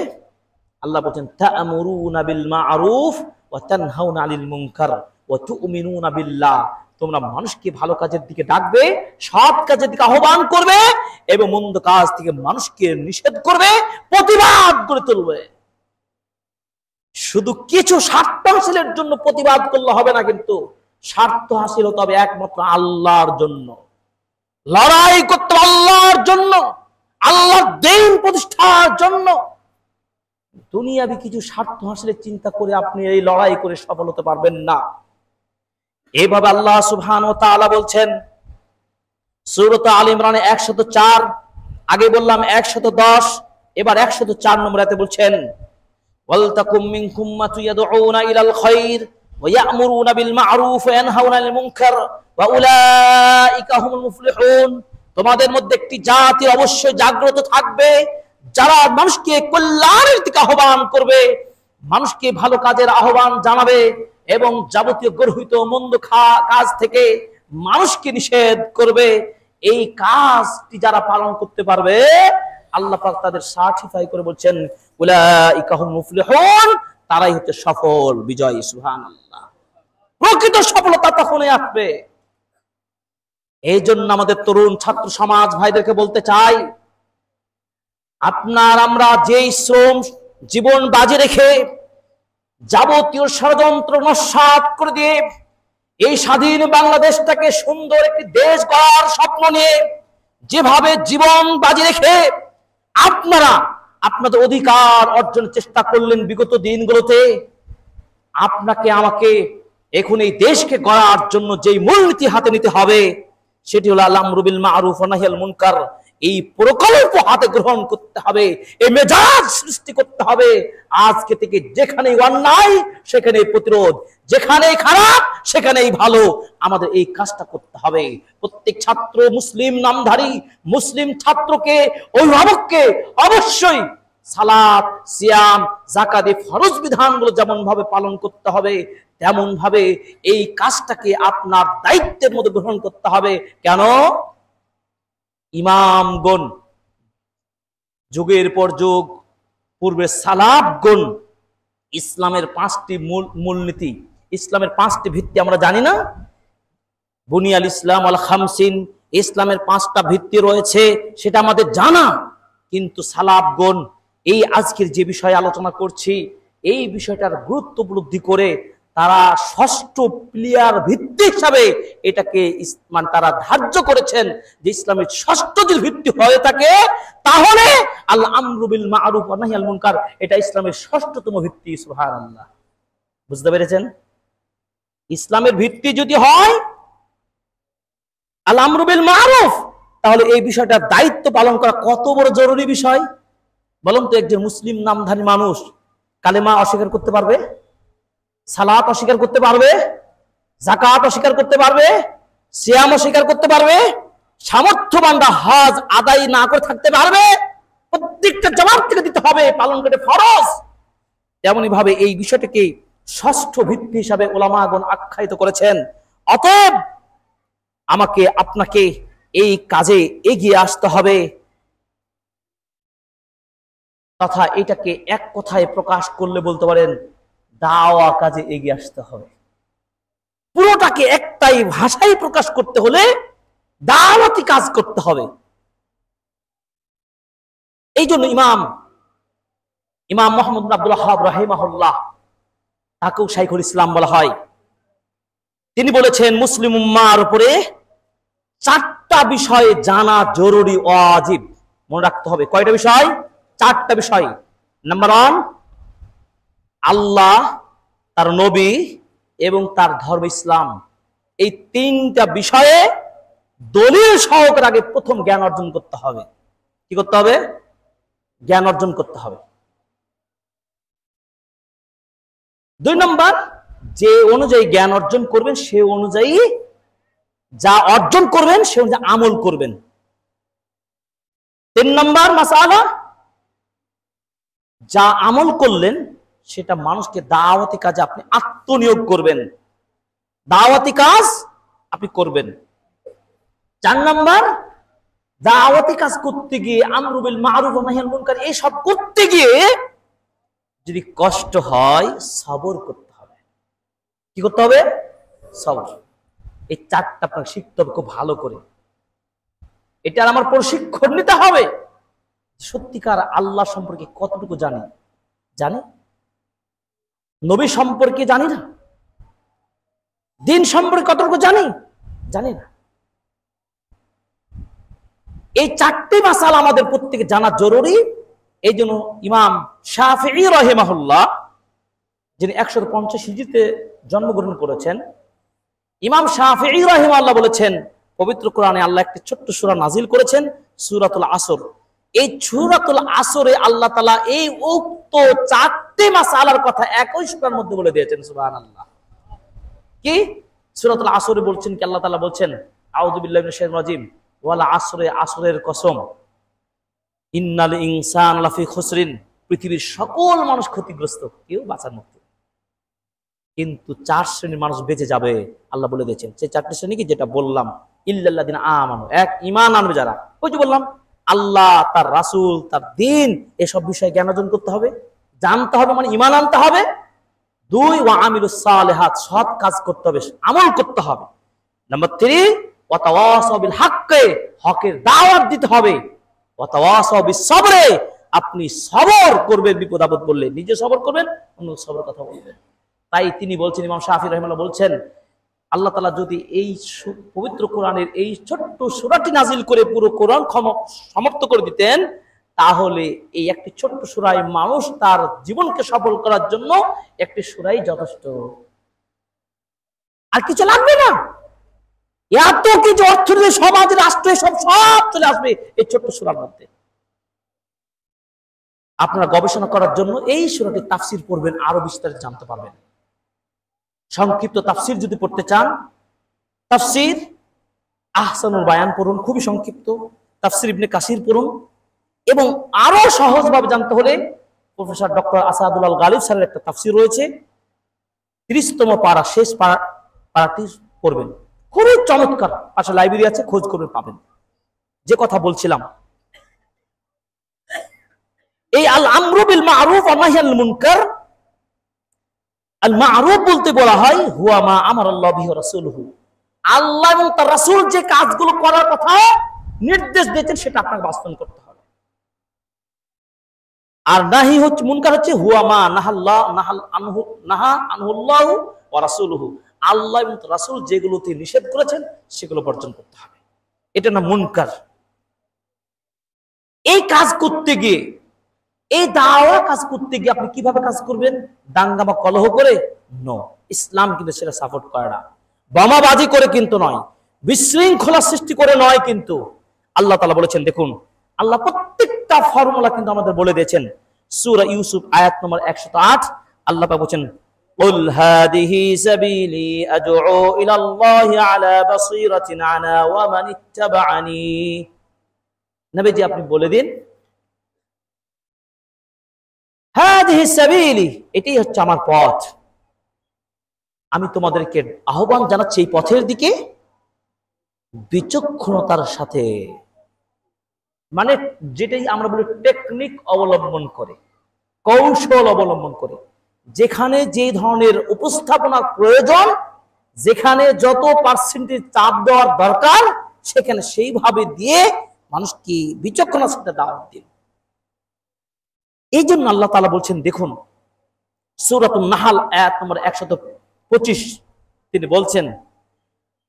আল্লাহ বলেন তা'মুরুনা বিল মা'রুফ ওয়া তানহাউনা আনিল মুনকার ওয়া তু'মিনুনা বিল্লাহ, তোমরা মানুষকে ভালো কাজের দিকে ডাকবে, সৎ কাজের দিকে আহ্বান করবে এবং মন্দ কাজ থেকে মানুষকে নিষেধ করবে, প্রতিবাদ করে তুলবে। শুধু কিছু স্বার্থ হাসিলের জন্য প্রতিবাদ করলে হবে না, কিন্তু স্বার্থ হাসিল হতে হবে একমাত্র আল্লাহর জন্য। লড়াই করতে আল্লাহর জন্য, আল্লাহর দ্বীন প্রতিষ্ঠার জন্য। দুনিয়াবি কিছু স্বার্থ হাসিলের চিন্তা করে আপনি এই লড়াই করে সফল হতে পারবেন না। এইভাবে আল্লাহ সুবহানাহু ওয়া তাআলা বলছেন সূরা আলে ইমরানে 104, আগে বললাম 110, এবার 104 নম্বর আয়াতে বলছেন ওয়ালতাকুম মিনকুম উম্মাতুন ইয়াদউনা ইলাল খায়র ওয়া ইয়া'মুরুনা বিল মা'রুফ ওয়া ইয়ানহাউনা আনিল মুনকার ওয়া উলাইকা হুমুল মুফলিহুন, তোমাদের মধ্যে একটি জাতি অবশ্যই জাগ্রত থাকবে যারা মানুষকে কল্যাণের দিকে আহ্বান করবে, মানুষকে ভালো কাজের আহ্বান জানাবে এবং যাবতীয় গর্হিত মন্দ কাজ থেকে মানুষকে নিষেধ করবে। এই কাজটি যারা পালন করতে পারবে, আল্লাহ পাক তাদের সার্টিফাই করে বলছেন উলাইকা হুমুল মুফলিহুন, তারাই হচ্ছে সফল, বিজয়ী। সুবহানাল্লাহ। প্রকৃত সফলতা তখনই আসবে। এই জন্য আমাদের তরুণ ছাত্র সমাজ ভাইদেরকে বলতে চাই, আপনার আমরা যেই শ্রম জীবন বাজি রেখে যাবতীয় ষড়যন্ত্র নস্যাৎ করে দিয়ে এই স্বাধীন বাংলাদেশটাকে সুন্দর একটি দেশ গড়ার স্বপ্ন নিয়ে যেভাবে জীবন বাজি রেখে আপনারা আপনাদের অধিকার অর্জনের চেষ্টা করলেন বিগত দিনগুলোতে, আপনাকে আমাকে এখন এই দেশকে গড়ার জন্য যেই মূলনীতি হাতে নিতে হবে, সেটি হলো আল আমরু বিল মা'রুফ ওয়া নাহয়ুল মুনকার। এই প্রকল্প হাতে গ্রহণ করতে হবে, এই মেজাজ সৃষ্টি করতে হবে। আজকে থেকে যেখানেই অন্যায় সেখানেই প্রতিরোধ, যেখানেই খারাপ সেখানেই ভালো, আমাদের এই কাজটা করতে হবে। প্রত্যেক ছাত্র, মুসলিম নামধারী মুসলিম ছাত্রকে, অভিভাবককে অবশ্যই সালাত, সিয়াম, যাকাত, ফরজ বিধানগুলো যেমন ভাবে পালন করতে হবে, তেমন ভাবে এই কাজটাকে আপনার দায়িত্বের মধ্যে গ্রহণ করতে হবে। কেন? ইমামগণ যুগের পর যুগ পূর্বে সালাফগণ ইসলামের 5টি মূলনীতি, ইসলামের 5টি ভিত্তি আমরা জানি না? বুনিয়াল ইসলাম আল খামসিন, ইসলামের 5টা ভিত্তি রয়েছে, সেটা আমাদের জানা। কিন্তু সালাফগণ এই আজকের যে বিষয়ে আলোচনা করছি, এই বিষয়টার গুরুত্ব উপলব্ধি করে তারা 6ষ্ঠ পিলার ভিত্তি হিসাবে এটাকে মানে তারা ধার্য করেছেন যে ইসলামের 6ষ্ঠ যদি ভিত্তি হয়ে থাকে তাহলে আল আমরু বিল মারুফ ওয়া নাহি আনিল মুনকার, এটা ইসলামের 6ষ্ঠতম ভিত্তি। সুবহানাল্লাহ, বুঝতে পেরেছেন? ইসলামের ভিত্তি যদি হয় আল আমরু বিল মারুফ, তাহলে এই বিষয়টার দায়িত্ব পালন করা কত বড় জরুরি বিষয় বলুন তো। একজন মুসলিম নামধারী মানুষ কালেমা অস্বীকার করতে পারবে? সালাত অস্বীকার করতে পারবে? যাকাত অস্বীকার করতে পারবে? সিয়াম অস্বীকার করতে পারবে? সামর্থ্যবানরা হজ আদায় না করে থাকতে পারবে? প্রত্যেকটা জবাব থেকে দিতে হবে, পালন করে ফরজ। তেমনই ভাবে এই বিষয়টাকে 6ষ্ঠ ভিত্তি হিসাবে উলামাগণ আখ্যায়িত করেছেন। অতএব আমাকে আপনাকে এই কাজে এগিয়ে আসতে হবে, তথা এটাকে এক কথায় প্রকাশ করলে বলতে পারেন দাওয়া কাজে এগিয়ে আসতে হবে। পুরোটাকে একটাই ভাষায় প্রকাশ করতে হলে দাওয়াতি কাজ করতে হবে। এই জন্য ইমাম মুহাম্মদ ইবনে আব্দুল ওয়াহ্হাব রাহিমাহুল্লাহ, তাকেও শাইখুল ইসলাম বলা হয়, তিনি বলেছেন মুসলিম উম্মার উপরে 4টা বিষয় জানা জরুরি, ওয়াজিব। মনে রাখতে হবে কয়টা বিষয়? 4টা বিষয়। নাম্বার 1, আল্লাহ, তার নবী এবং তার ধর্ম ইসলাম। এই 3টা বিষয়ে দলিল সহকারে আগে প্রথম জ্ঞান অর্জন করতে হবে। কি করতে হবে? জ্ঞান অর্জন করতে হবে। 2 নম্বর, যে অনুযায়ী জ্ঞান অর্জন করবেন সে অনুযায়ী যা অর্জন করবেন সে অনুযায়ী আমল করবেন। 3 নম্বর মাসআলা, যা আমল করলেন সেটা মানুষকে দাওয়াতি কাজে আপনি আত্মনিয়োগ করবেন, দাওয়াতি কাজ আপনি করবেন। 4 নম্বর, দাওয়াতি কাজ করতে গিয়ে আমরু বিল মারুফ ওয়া নাহি আনিল মুনকার এই সব করতে গিয়ে যদি কষ্ট হয় সবর করতে হবে। কি করতে হবে? সবর। এই 4টা আপনাকে শিখতে হবে খুব ভালো করে। এটা আমার প্রশিক্ষণ নিতে হবে। সত্যিকার আল্লাহ সম্পর্কে কতটুকু জানি? নবী সম্পর্কে জানি না? দিন সম্পর্কে কতটুকু জানি না? এই 4টি মাসালা আমাদের প্রত্যেকে জানা জরুরি। এই জন্য ইমাম শাফিঈ রাহিমাহুল্লাহ, যিনি 150 হিজরিতে জন্মগ্রহণ করেছেন, ইমাম শাফিঈ রাহিমাহুল্লাহ বলেছেন পবিত্র কোরআনে আল্লাহ একটি ছোট্ট সূরা নাজিল করেছেন, সূরাতুল আসর। এই সূরাতুল আসরে আল্লাহ তাআলা এই উক্ত 4টি মাসআলার কথা একই সূরার মধ্যে বলে দিয়েছেন। সুবহানাল্লাহ। কি সূরাতুল আসরে বলছেন কি? আল্লাহ তাআলা বলছেন আউযু বিল্লাহি মিনাশ শাইতানির রাজিম, ওয়াল আসরে, আসরের কসম, ইন্নাল ইনসান লাফি খুসরিন, পৃথিবীর সকল মানুষ ক্ষতিগ্রস্ত, কেউ বাঁচার মুক্ত। কিন্তু 4 শ্রেণীর মানুষ বেঁচে যাবে আল্লাহ বলে দিয়েছেন। সেই 4টি শ্রেণী কি? যেটা বললাম, ইল্লাল্লাযিনা আমানু, এক ঈমান আনবে যারা। ওই যে বললাম আল্লাহ, তার রাসূল, তার দ্বীন, এসব বিষয়ে জ্ঞান অর্জন করতে হবে, জানতে হবে, মানে ঈমান আনতে হবে। 2, ওয়া আমিলুস সালিহাত, সৎ কাজ করতে হবে, আমল করতে হবে। নাম্বার 3, ওয়া তাওয়াসাউ বিল হাক্কি, হকের দাওয়াত দিতে হবে। ওয়া তাওয়াসাউ বিস সবরে, আপনি সবর করবেন, বিপদ আপদ পড়লে নিজে সবর করবেন, অন্য সবর কথা বলবেন। তাই তিনি বলছেন, ইমাম শাফিঈ রাহিমাহুল্লাহ বলছেন, আল্লাহ তাআলা যদি এই পবিত্র কোরআনের এই ছোট্ট সূরাটি নাজিল করে পুরো কোরআন সমাপ্ত করে দিতেন, তাহলে এই একটি ছোট্ট সূরায় মানুষ তার জীবনকে সফল করার জন্য একটি সূরাই যথেষ্ট, আর কিছু লাগবে না। এত কিছু অর্থনীতি, সমাজ, রাষ্ট্রে সব চলে আসবে এই ছোট্ট সূরার মধ্যে। আপনারা গবেষণা করার জন্য এই সূরাটির তাফসীর পড়বেন, আরো বিস্তারিত জানতে পারবেন। সংক্ষিপ্ত তাফসীর যদি পড়তে চান, তাফসীর আহসানুল বায়ান পড়ুন, খুবই সংক্ষিপ্ত। তাফসীর ইবনে কাসির পড়ুন। এবং আরো সহজভাবে জানতে হলে প্রফেসর ডক্টর আসাদুল আল গালিব স্যারের একটা তাফসীর রয়েছে, 30তম পারা, শেষ পারাটি পড়বেন, খুবই চমৎকার। পাশে লাইব্রেরি আছে, খোঁজ করবেন, পাবেন। যে কথা বলছিলাম, এই আল আমরু বিল মারুফ ওয়া নাহি আনিল মুনকার, আল মারুফ বলতে বলা হয় হুয়া মা আমারাল্লাহু বিহি রাসূলুহু, আল্লাহ এবং তার রাসূল যে কাজগুলো করার কথা নির্দেশ দিয়েছেন সেটা আপনাকে বাস্তবায়ন করতে হবে। আর নাহি হচ্ছে মুনকার হচ্ছে হুয়া মা নাহাল্লাহ নাহাল আনহু নাহা আনহুল্লাহু ওয়া রাসূলুহু, আল্লাহ এবং তার রাসূল যেগুলোতে নিষেধ করেছেন সেগুলো বর্জন করতে হবে, এটা না মুনকার। এই কাজ করতে গিয়ে, এই দাওয়া কাজ করতে গিয়ে আপনি কিভাবে কাজ করবেন? দাঙ্গামা কলহ করে? নো, ইসলাম কিন্তু সেটা সাপোর্ট করে না। বোমাবাজি করে কিন্তু নয়, বিশৃঙ্খলা সৃষ্টি করে নয় কিন্তু। আল্লাহ তাআলা বলেছেন, দেখুন আল্লাহ প্রত্যেকটা ফর্মুলা কিন্তু আমাদের বলে দিয়েছেন। সূরা ইউসুফ আয়াত নম্বর 108 আল্লাহ পাক বলেন, কুল হাদিহি সাবিলি আদউ ইলাল্লাহি আলা বাসীরাতিন আনা ওয়া মান ইত্তাবা'আনি। নবীজি আপনি বলে দিন, হাদিহি সাবিলি, এটাই হচ্ছে আমার পথ, আমি তোমাদেরকে আহ্বান জানাচ্ছি এই পথের দিকে বিচক্ষণতার সাথে, মানে যেটাই আমরা বলি টেকনিক অবলম্বন করে, কৌশল অবলম্বন করে, যেখানে যে ধরনের উপস্থাপনার প্রয়োজন, যেখানে যত পার্সেন্টেজ চাপ দেওয়ার দরকার, সেখানে সেইভাবে দিয়ে মানুষকে বিচক্ষণতার সাথে দাওয়াত দিন। এই জন্য আল্লাহ তাআলা বলছেন, দেখুন সূরাতুন নাহল আয়াত নম্বর 125 তিনি বলছেন,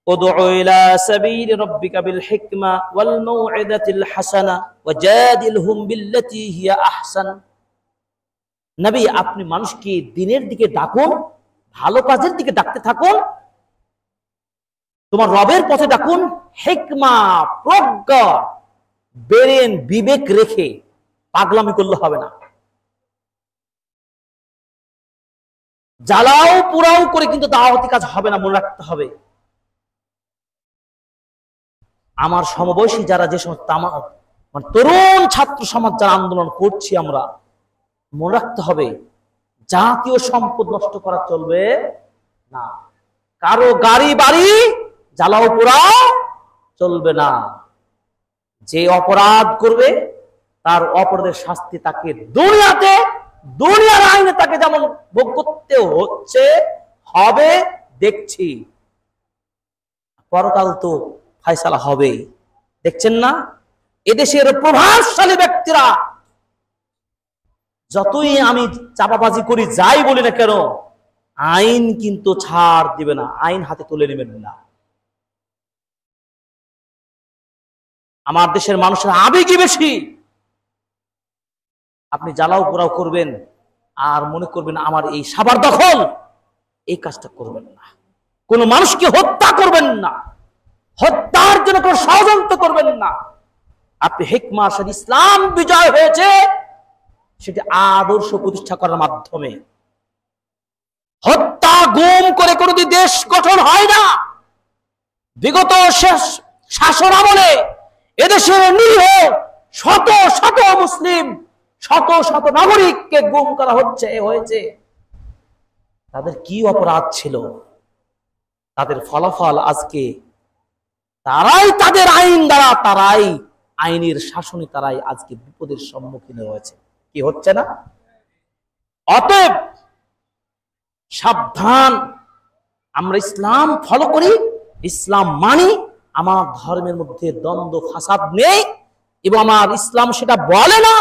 উদউ ইলা সাবিলি রাব্বিকা বিল হিকমা ওয়াল মাউইদাতিল হাসানা ওয়াজাদিলহুম বিল্লাতী হিয়া আহসান। নবী আপনি মানুষকে দ্বীনের দিকে ডাকুন, ভালো কাজের দিকে ডাকতে থাকুন, তোমার রবের পথে ডাকুন, হিকমা প্রজ্ঞা ব্রেন বিবেক রেখে, পাগলামি করলে হবে না, জ্বালাও পুরাও করে কিন্তু দাওয়াতি কাজ হবে না, মনে রাখতে হবে। আমার সমবয়সী যারা, যে সমস্ত মানে তরুণ ছাত্র সমাজ যারা আন্দোলন করছি, আমরা মনে রাখতে হবে জাতীয় সম্পদ নষ্ট করা চলবে না, কারো গাড়ি বাড়ি জ্বালাও পোড়াও চলবে না। যে অপরাধ করবে তার অপরাধের শাস্তি তাকে দুনিয়াতে, দুনিয়ার আইনে তাকে যেমন ভোগ করতে হচ্ছে, হবে, দেখছি, পরকাল তো ফায়সালা হবে, দেখছেন না? এদেশের প্রভাবশালী ব্যক্তিরা যতই আমি চাপাবাজি করি, যাই বলি না কেন, আইন কিন্তু ছাড় দিবে না, আইন হাতে তুলে নেবেন না। আমার দেশের মানুষের আবেগই বেশি। আপনি জ্বালাও পোড়াও করবেন আর মনে করবেন আমার এই সাবার দখল, এই কাজটা করবেন না। কোন মানুষকে হত্যা করবেন না, হত্যার জন্য কোন ষড়যন্ত্র করবেন না। আপনি হিকমার সাথে ইসলাম বিজয় হয়েছে, সেটি আদর্শ প্রতিষ্ঠা করার মাধ্যমে। হত্যা গুম করে কোনদিন দেশ গঠন হয় না। বিগত শেষ শাসন আমলে এদেশের নিরীহ শত শত মুসলিম, শত শত নাগরিককে গুম করা হয়েছে। তাদের কি অপরাধ ছিল? তাদের ফলাফল আজকে তারাই, তাদের আইন দ্বারা তারাই, আইনের শাসনে তারাই আজকে বিপদের সম্মুখীন হয়েছে। কি হচ্ছে না? অতএব সাবধান, আমরা ইসলাম ফলো করি, ইসলাম মানি, আমার ধর্মের মধ্যে দ্বন্দ্ব ফাসাদ নেই, এবং আমার ইসলাম সেটা বলে না।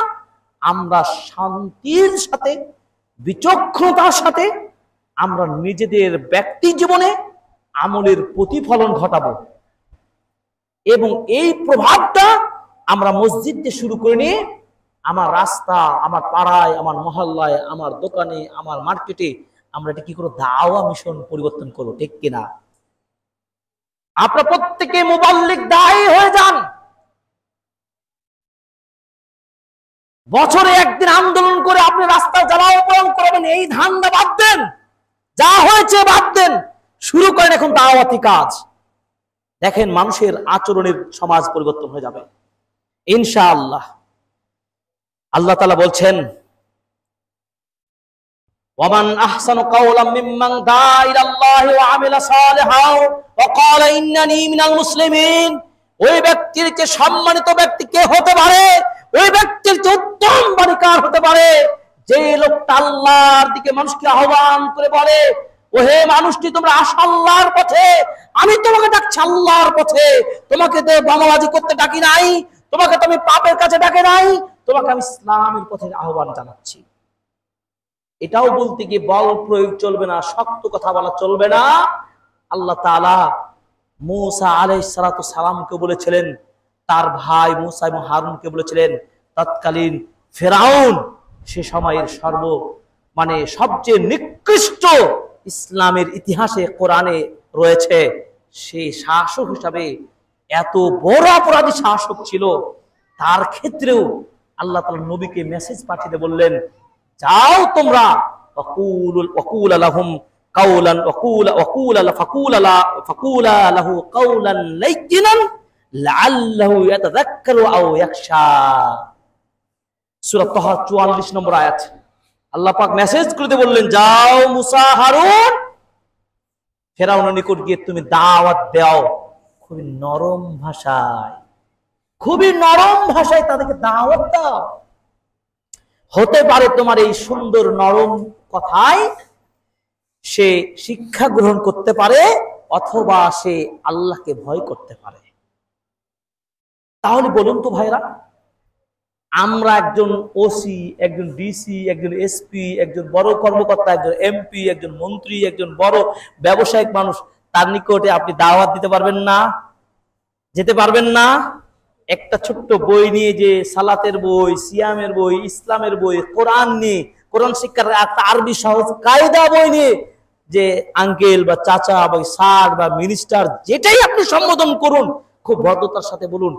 আমরা শান্তির সাথে, বিচক্ষণতার সাথে আমরা নিজেদের ব্যক্তি জীবনে আমলের প্রতিফলন ঘটাবো, এবং এই প্রভাবটা আমরা মসজিদ দিয়ে শুরু করে নিয়ে আমার রাস্তা, আমার পাড়ায়, আমার মহল্লায়, আমার দোকানে, আমার মার্কেটে আমরা এটা কি করে দাওয়া মিশন পরিবর্তন করবো, ঠিক কিনা? আপনারা প্রত্যেকে মুবাল্লিগ দায়ী হয়ে যান। বছরে একদিন আন্দোলন করে আপনি রাস্তায় জ্বালাও পোড়াও করবেন, এই ধান্দা বাদ দেন, যা হয়েছে বাদ দেন, শুরু করেন এখন দাওয়াতি কাজ। দেখেন মানুষের আচরণের সমাজ পরিবর্তন হয়ে যাবে ইনশাআল্লাহ। আল্লাহ তাআলা বলছেন, ওয়ামান আহসানু কাওলাম মিম্মান দাআ ইলাল্লাহি ওয়া আমিলা সালিহান ওয়া ক্বালা ইন্নানী মিনাল মুসলিমিন। ওই ব্যক্তির যে সম্মানিত ব্যক্তি কে হতে পারে, ওই ব্যক্তির যে উত্তম বাণীকার হতে পারে, যে লোকটা আল্লাহর দিকে মানুষকে আহ্বান করে বলে, ওহে মানুষটি, তোমরা আসো আল্লাহর পথে, আমি তোমাকে ডাকছি আল্লাহর পথে। তোমাকে তো বোমাবাজি করতে ডাকি নাই, তোমাকে তো আমি পাপের কাছে ডাকি নাই, তোমাকে আমি ইসলামের পথে আহ্বান জানাচ্ছি। এটাও বলতে গিয়ে বল প্রয়োগ চলবে না, শক্ত কথা বলা চলবে না। আল্লাহ তাআলা মূসা আলাইহিস সালাতু সালামকে বলেছিলেন, তার ভাই মূসা এবং হারুনকে বলেছিলেন, তৎকালীন ফেরাউন সে সময়ের সবচেয়ে নিকৃষ্ট ইসলামের ইতিহাসে কোরআনে রয়েছে, সেই শাসক হিসাবে এত বড় অপরাধী শাসক ছিল, তার ক্ষেত্রেও আল্লাহ তাআলা নবীকে মেসেজ পাঠিয়ে বললেন, যাও তোমরা ওয়াকুল লাহুম কাওলান ফাকুলা লাহু কাওলান লাইয়িনান লাআল্লাহু ইয়াতাযাক্কারু আও ইয়াখশা। সূরা তাহা 44 নম্বর আয়াত। আল্লাহ পাক মেসেজ করে বললেন, যাও মুসা হারুন, ফেরাউনের নিকট গিয়ে তুমি দাওয়াত দাও, খুবই নরম ভাষায় তাদেরকে দাওয়াত দাও। হতে পারে তোমার এই সুন্দর নরম কথায় সে শিক্ষা গ্রহণ করতে পারে, অথবা সে আল্লাহকে ভয় করতে পারে। তাহলে বলুন তো ভাইরা, আমরা একজন ওসি, একজন ডিসি, একজন এসপি, একজন বড় কর্মকর্তা, একজন এমপি, একজন মন্ত্রী, একজন বড় ব্যবসায়িক মানুষ, তার নিকটে আপনি দাওয়াত দিতে পারবেন না? যেতে পারবেন না? একটা ছোট্ট বই নিয়ে, যে সালাতের বই, সিয়ামের বই, ইসলামের বই, কোরআন নিয়ে, কোরআন শিক্ষার একটা আরবি সহজ কায়দা বই নিয়ে, যে আঙ্কেল বা চাচা বা স্যার বা মিনিস্টার যেটাই আপনি সম্বোধন করুন, খুব ভদ্রতার সাথে বলুন,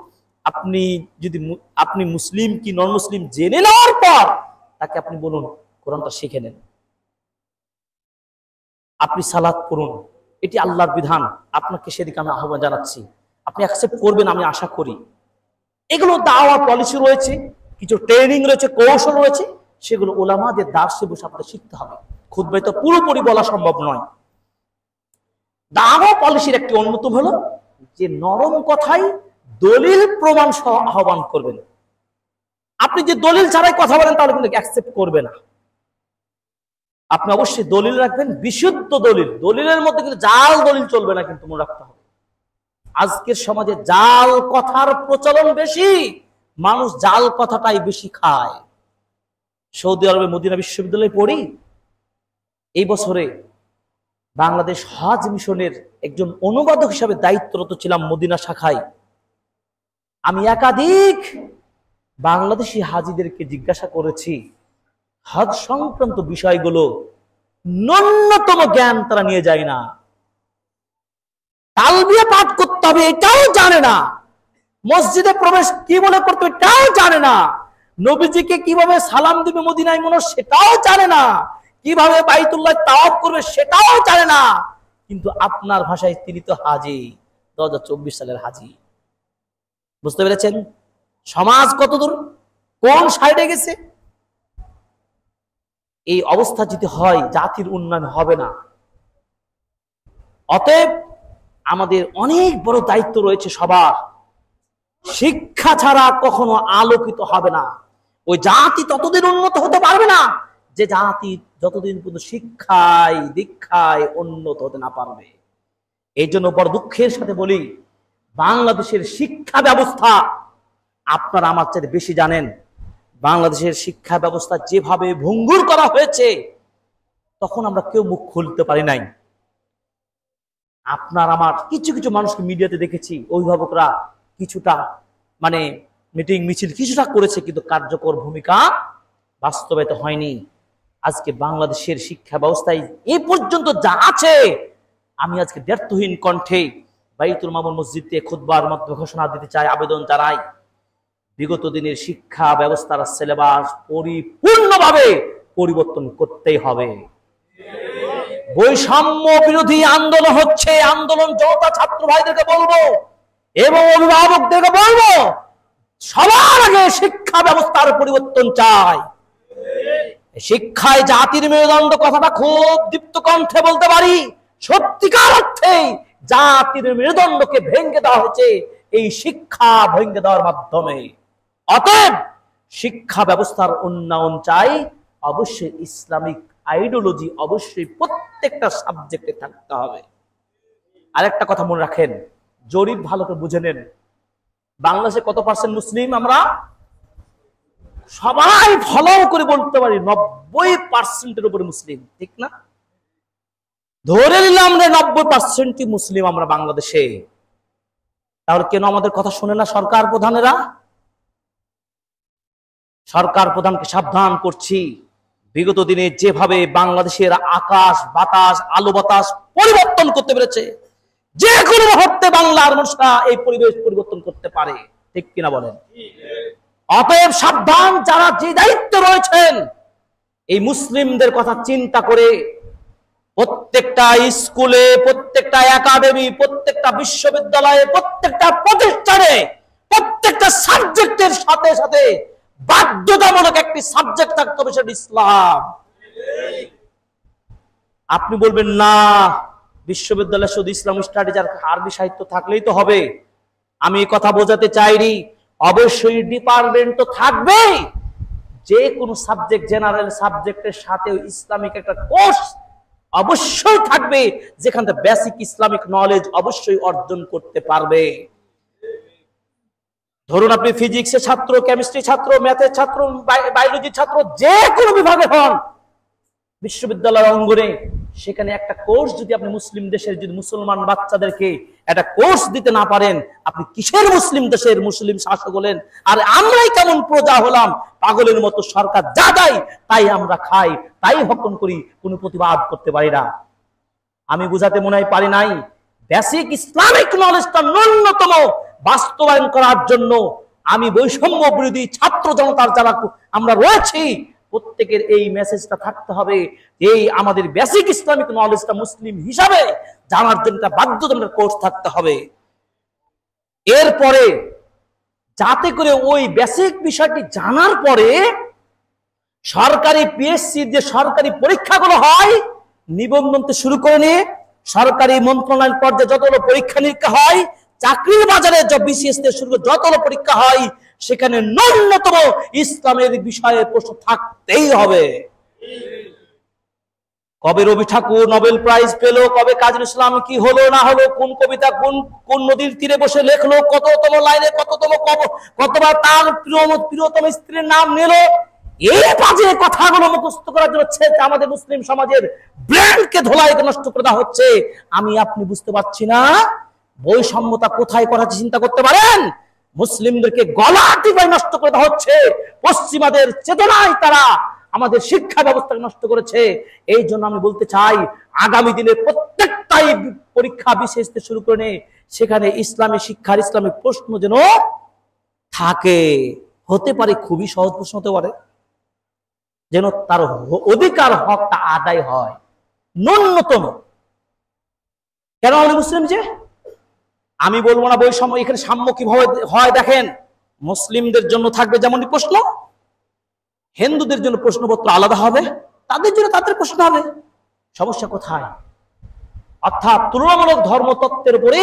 আপনি মুসলিম কি নন মুসলিম জেনে নেওয়ার পর তাকে আপনি বলুন কোরআনটা শিখে নেন, আপনি সালাত পড়ুন, এটি আল্লাহর বিধান, আপনাকে সেদিকে আমি আহ্বান জানাচ্ছি, আপনি অ্যাকসেপ্ট করবেন আমি আশা করি। এগুলো দাওয়া পলিসি রয়েছে, কিছু ট্রেনিং রয়েছে, কৌশল রয়েছে, সেগুলো উলামাদের দার্সে বসে আপনাদের শিখতে হবে। খুতবায় তো পুরোপুরি বলা সম্ভব নয়। দাওয়া পলিসির একটি অন্যতম হলো যে নরম কথাই দলিল প্রমাণ সহ আহ্বান করবেন। আপনি যে দলিল ছাড়াই কথা বলেন তাহলে কিন্তু অ্যাকসেপ্ট করবে না। আপনি অবশ্যই দলিল রাখবেন, বিশুদ্ধ দলিল, দলিলের মধ্যে কিন্তু জাল দলিল চলবে না, কিন্তু মনে রাখতে হবে। আজকের সমাজে জাল কথার প্রচলন বেশি, মানুষ জাল কথাটাই বেশি খায়। সৌদি আরবে মদিনা বিশ্ববিদ্যালয়ে পড়ি, এই বছরে বাংলাদেশ হজ মিশনের একজন অনুবাদক হিসাবে দায়িত্বরত ছিলাম মদিনা শাখায়। আমি একাধিক বাংলাদেশি হাজিদেরকে জিজ্ঞাসা করেছি হজ সংক্রান্ত বিষয়গুলো, ন্যূনতম জ্ঞান তারা নিয়ে যায় না। তালবিয়া পাঠ করতে হবে এটাও জানে না, মসজিদে প্রবেশ কি বলে করতে হবে এটাও জানে না, নবীজিকে কিভাবে সালাম দিবে মদিনায় মানুষ সেটাও জানে না, কিভাবে বাইতুল্লাহ তাওয়াফ করবে সেটাও জানে না। কিন্তু আপনার ভাষায় তিনি তো হাজি, 2024 সালের হাজি। বুঝতে পেরেছেন সমাজ কতদূর কোন সাইডে গেছে? এই অবস্থা যদি হয় জাতির উন্নয়ন হবে না। অতএব আমাদের অনেক বড় দায়িত্ব রয়েছে সবার। শিক্ষা ছাড়া কখনো আলোকিত হবে না। ওই জাতি ততদিন উন্নত হতে পারবে না যে জাতি যতদিন পর্যন্ত শিক্ষায় দীক্ষায় উন্নত হতে না পারবে। এই জন্য বড় দুঃখের সাথে বলি, বাংলাদেশের শিক্ষা ব্যবস্থা আপনারা আমার চেয়ে বেশি জানেন। বাংলাদেশের শিক্ষা ব্যবস্থা যেভাবে ভঙ্গুর করা হয়েছে, তখন আমরা কেউ মুখ খুলতে পারি নাই। আপনার আমার কিছু কিছু মানুষকে মিডিয়াতে দেখেছি, অভিভাবকরা কিছুটা মিটিং মিছিল কিছুটা করেছে, কিন্তু কার্যকর ভূমিকা বাস্তবায়িত হয়নি। আজকে বাংলাদেশের শিক্ষা ব্যবস্থায় এ পর্যন্ত যা আছে, আমি আজকে দ্ব্যর্থহীন কণ্ঠে বাইতুল মামুন মসজিদে খুতবার মাধ্যমে ঘোষণা দিতে চাই, আবেদন জানাই, বিগত দিনের শিক্ষা ব্যবস্থার সিলেবাস পরিপূর্ণভাবে পরিবর্তন করতেই হবে। বৈষম্য বিরোধী আন্দোলন হচ্ছে, আন্দোলন জনতা ছাত্র ভাইদেরকে বলবো এবং অভিভাবকদেরকে বলবো, সবার আগে শিক্ষা ব্যবস্থার পরিবর্তন চাই। শিক্ষায় জাতির মেরুদণ্ড কথাটা খুব দীপ্ত কণ্ঠে বলতে পারি। সত্যিকার অর্থে জাতির মেরুদণ্ডকে ভেঙে দেওয়া হয়েছে এই শিক্ষা ভেঙে দেওয়ার মাধ্যমে। অতএব শিক্ষা ব্যবস্থার উন্নয়ন চাই, অবশ্যই ইসলামিক আইডিওলজি অবশ্যই প্রত্যেকটা সাবজেক্টে থাকতে হবে। আরেকটা কথা মনে রাখেন, জরিপ ভালো করে বুঝে নেন, বাংলাদেশে কত পার্সেন্ট মুসলিম? আমরা সবাই ভালো করে বলতে পারি 90%-এর উপরে মুসলিম, ঠিক না? ধরে নিলাম যে 90%ই মুসলিম আমরা বাংলাদেশে। তাহলে কেন আমাদের কথা শুনে না সরকার প্রধানেরা? সরকার প্রধানকে সাবধান করছি, বিগত দিনে যেভাবে বাংলাদেশের আকাশ বাতাস আলো বাতাস পরিবর্তন করতে পেরেছে, যে কোনো মুহূর্তে বাংলার মানুষরা এই পরিবেশ পরিবর্তন করতে পারে, ঠিক কিনা বলেন? অতএব সাবধান, যারা যে দায়িত্ব রয়েছেন এই মুসলিমদের কথা চিন্তা করে প্রত্যেকটা স্কুলে, প্রত্যেকটা একাডেমি, প্রত্যেকটা বিশ্ববিদ্যালয়ে, প্রত্যেকটা প্রতিষ্ঠানে, প্রত্যেকটা সাবজেক্টের সাথে সাথে বাধ্যতামূলক একটি সাবজেক্ট থাকতে হবে, সেটা ইসলাম। আপনি বলবেন না বিশ্ববিদ্যালয়ে শুধু ইসলাম স্টাডিজ আর আরবি সাহিত্য থাকলেই তো হবে। আমি কথা বোঝাতে চাইনি, অবশ্যই ডিপার্টমেন্ট তো থাকবেই, যে কোনো সাবজেক্ট জেনারেল সাবজেক্টের সাথে ইসলামিক একটা কোর্স অবশ্যই থাকবে, যেখান থেকে বেসিক ইসলামিক নলেজ অবশ্যই অর্জন করতে পারবে। ধরুন আপনি ফিজিক্সের ছাত্র, কেমিস্ট্রি ছাত্র, ম্যাথের ছাত্র, বায়োলজির ছাত্র, যে কোনো বিভাগে হন, বিশ্ববিদ্যালয় অঙ্গনে সেখানে একটা কোর্স যদি আপনি মুসলিম দেশের যদি মুসলমান বাচ্চাদেরকে একটা কোর্স দিতে না পারেন, আপনি কিসের মুসলিম দেশের মুসলিম শাসক হলেন? আর আমরাই কেমন প্রজা হলাম, পাগলের মতো সরকার যা দেয় তাই আমরা খাই, তাই হকন করি, কোনো প্রতিবাদ করতে পারি না। আমি বুঝাতে মনে হয় পারি নাই, বেসিক ইসলামিক নলেজটা ন্যূনতম বাস্তবায়ন করার জন্য আমি বৈষম্য বিরোধী ছাত্র জনতার যারা আমরা রয়েছি, প্রত্যেকের এই মেসেজটা থাকতে হবে, এই আমাদের বেসিক ইসলামিক নলেজটা মুসলিম হিসাবে জানার জন্য বাধ্যতামূলক কোর্স থাকতে হবে। এরপরে যাতে করে ওই বেসিক বিষয়টি জানার পরে সরকারি পিএসসি যে সরকারি পরীক্ষাগুলো হয়, নিবন্ধন থেকে শুরু করে নিয়ে সরকারি মন্ত্রণালয় পর্যায়ে যতগুলো পরীক্ষা নিরীক্ষা হয়, চাকরির বাজারে বিসিএস থেকে শুরু করে যতগুলো পরীক্ষা হয়, সেখানে ন্যূনতম ইসলামের বিষয়ে প্রশ্ন থাকতেই হবে। কবে রবি ঠাকুর নোবেল প্রাইজ পেল, কবে কাজী নজরুল ইসলাম কি হলো না হলো, কোন কবিতা কোন নদীর তীরে বসে লেখলো, কততম লাইনে কতবার তার প্রিয়তম স্ত্রীর নাম নিল, এই বাজে কথাগুলো মুখস্থ করার জন্য আমাদের মুসলিম সমাজের ব্র্যান্ডকে ধোলাই নষ্ট করে দেওয়া হচ্ছে। আমি আপনি বুঝতে পারছি না বৈষম্যতা কোথায় করা হচ্ছে, চিন্তা করতে পারেন? মুসলিমদেরকে গলা টিপাই নষ্ট করে দেওয়া হচ্ছে, পশ্চিমাদের চেতনায় তারা আমাদের শিক্ষা ব্যবস্থাকে নষ্ট করেছে। এই জন্য আমি বলতে চাই, আগামী দিনে প্রত্যেকটাই পরীক্ষা বিশেষ থেকে শুরু করে সেখানে ইসলামী শিক্ষার ইসলামিক প্রশ্ন যেন থাকে। হতে পারে খুবই সহজ প্রশ্ন হতে পারে, যেন তার অধিকার হকটা আদায় হয় ন্যূনতম। কেন আমি মুসলিম যে আমি বলবো না বৈষম্য, এখানে সাম্য কিভাবে হয় দেখেন, মুসলিমদের জন্য থাকবে যেমন প্রশ্ন, হিন্দুদের জন্য প্রশ্নপত্র আলাদা হবে, তাদের জন্য তাদের প্রশ্ন হবে। সমস্যা কোথায়? অর্থাৎ তুলনামূলক ধর্মতত্ত্বের উপরে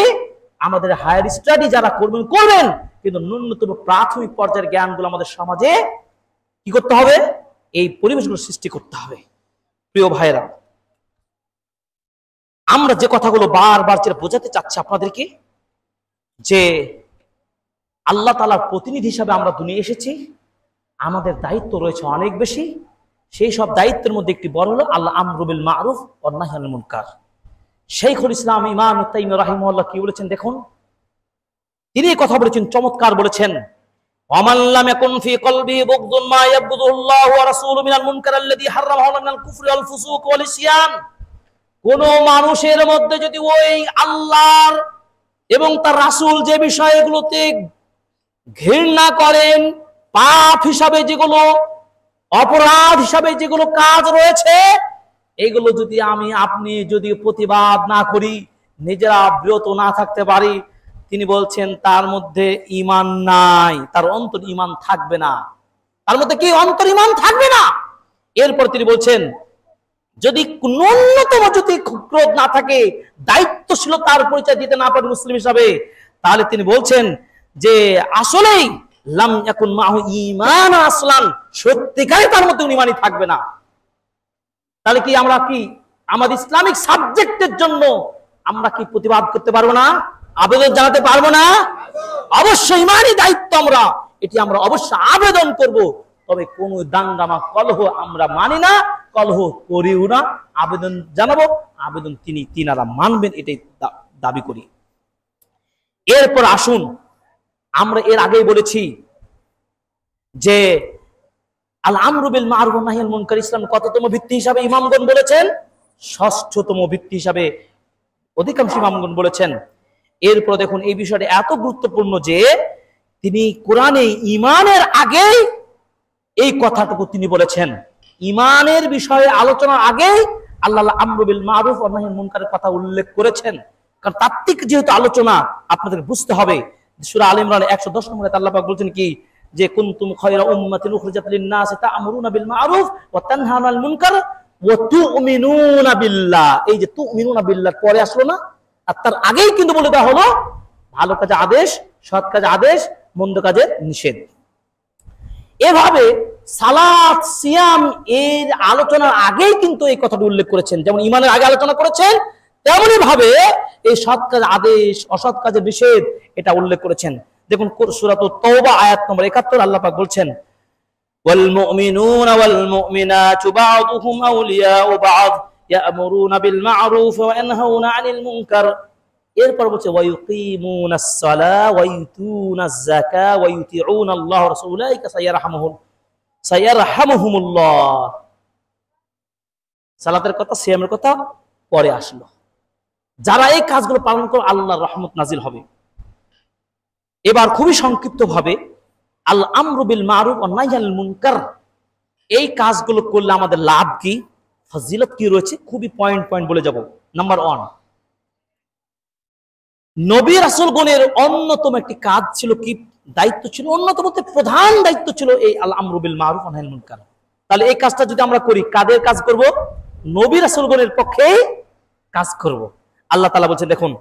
আমাদের হায়ার স্টাডি যারা করবেন, কিন্তু ন্যূনতম প্রাথমিক পর্যায়ের জ্ঞানগুলো আমাদের সমাজে কি করতে হবে? এই পরিবেশগুলো সৃষ্টি করতে হবে। প্রিয় ভাইরা, আমরা যে কথাগুলো বারবার যেটা বোঝাতে চাচ্ছি আপনাদেরকে, যে আল্লাহ তাআলার প্রতিনিধি হিসাবে আমরা দুনিয়া এসেছি, আমাদের দায়িত্ব রয়েছে অনেক বেশি। সেই সব দায়িত্বের মধ্যে একটি বড় হলো আল্লাহ আমরু বিল মারুফ ওয়ান নাহই আনিল মুনকার। শাইখুল ইসলাম ইমাম ইবনে তাইমিয়া রাহিমাহুল্লাহ কি বলেছেন দেখুন, তিনি কথা বলেছেন, চমৎকার বলেছেন, ওয়ামান লাম ইয়াকুন ফি কলবিহি বুগদুন মা ইয়াবগুদুল্লাহু ওয়া রাসূলুহু মিনাল মুনকার আল্লাযী হারামাহু মিনাল কুফরি ওয়াল ফুসুক ওয়াল ইসয়ান। কোন মানুষের মধ্যে যদি ওই আল্লাহর এবং তার রাসূল যে বিষয়গুলোতে ঘৃণা করেন, পাপ হিসাবে যেগুলো, অপরাধ হিসাবে যেগুলো কাজ রয়েছে, এগুলো যদি আমি আপনি যদি প্রতিবাদ না করি, নিজেরা বিরত না থাকতে পারি, তিনি বলছেন তার মধ্যে ঈমান নাই, তার অন্তর ঈমান থাকবে না। তার মধ্যে কি অন্তর ঈমান থাকবে না? এরপর তিনি বলছেন যদি ন্যূনতম যদি ক্রোধ না থাকে, দায়িত্বশীলতার পরিচয় দিতে না পারে মুসলিম হিসাবে, তাহলে তিনি বলছেন যে আসলেই লাম ইয়াকুন মাহু ঈমান আসলান, সত্যিকারে তার মধ্যে ঈমানই থাকবে না। তাহলে কি আমরা কি আমাদের ইসলামিক সাবজেক্টের জন্য আমরা কি প্রতিবাদ করতে পারবো না? আবেদন জানাতে পারবো না? অবশ্যই ইমানি দায়িত্ব এটি আমরা অবশ্যই আবেদন করব। তবে কোন দাঙ্গামা কলহ আমরা মানি না, কলহ করিও না। আবেদন জানাবো, আবেদন তিনারা মানবেন, এটাই দাবি করি। এরপর আসুন, আমরা এর আগেই বলেছি যে আল আমরু বিল মারুফ ওয়া নাহয়ুল মুনকার ইসলাম কততম ভিত্তি হিসাবে ইমামগণ বলেছেন? ষষ্ঠতম ভিত্তি হিসাবে অধিকাংশ ইমামগণ বলেছেন। এরপর দেখুন, এই বিষয়টা এত গুরুত্বপূর্ণ যে তিনি কোরআনে ঈমানের আগেই এই কথাটুকু তিনি বলেছেন। ঈমানের বিষয়ে আলোচনার আগেই আল্লাহ আমরু বিল মারুফ ওয়া নাহয়ুল মুনকারের কথা উল্লেখ করেছেন। কারণ তাত্ত্বিক যেহেতু আলোচনা, আপনাদের বুঝতে হবে। সূরা আলে ইমরান 110 নম্বরে আল্লাহ পাক বলছেন কি, যে কুনতুম খায়রা উম্মাতিন উখরিজাত লিন-নাসি তা'মুরুনা বিল মারুফ ওয়া তানহাউনা আনিল মুনকার ওয়া তু'মিনুনা বিল্লাহ। এই যে তু'মিনুনা বিল্লাহ পরে আসলো না, আর তার আগেই কিন্তু বলে দেওয়া হলো ভালো কাজে আদেশ, সৎ কাজে আদেশ, মন্দ কাজে নিষেধ। এভাবে সালাত সিয়াম এর আলোচনার আগেই কিন্তু এই কথাটি উল্লেখ করেছেন। যেমন ঈমানের আগে আলোচনা করেছেন, তেমনি ভাবে এই সৎ কাজ আদেশ, অসৎ কাজের নিষেধ এটা উল্লেখ করেছেন। দেখুন সূরাতুত তাওবা আয়াত নম্বর 71 আল্লাহ পাক বলছেন, ওয়াল মুমিনুনা ওয়াল মুমিনাতু বা'দুহুম আউলিয়াউ বা'দ ইয়া'মুরুনা বিল মা'রুফ ওয়া ইয়ানহাউনা আনিল মুনকার। এরপর বলছে ওয়া ইউকিমুনাস সালাহ ওয়া ইউতুনাজ যাকাহ ওয়া ইউতিউনা আল্লাহ ওয়া রাসূলাহু উলাইকা সায়ারহামুহুমুল্লাহ। সালাতের কথা, সিয়ামের কথা পরে আসলো। যারা এই কাজগুলো পালন করে আল্লাহর রহমত নাজিল হবে। এবার খুবই সংক্ষিপ্ত ভাবে আল আমরু বিল মারুফ ওয়া নাহয়ু আনিল মুনকার, এই কাজগুলো করলে আমাদের লাভ কি, ফজিলত কি রয়েছে, খুবই পয়েন্ট বলে যাব। নাম্বার 1, নবী রাসূলগণের অন্যতম একটি কাজ ছিল কি, দায়িত্ব ছিল, অন্যতম প্রধান দায়িত্ব ছিল এই আল আমরু বিল মারুফ ওয়া নাহয়ু আনিল মুনকার। তাহলে এই কাজটা যদি আমরা করি, কাদের কাজ করব? নবী রাসূলগণের পক্ষে কাজ করব। আল্লাহ তাআলা বলছেন, দেখুন,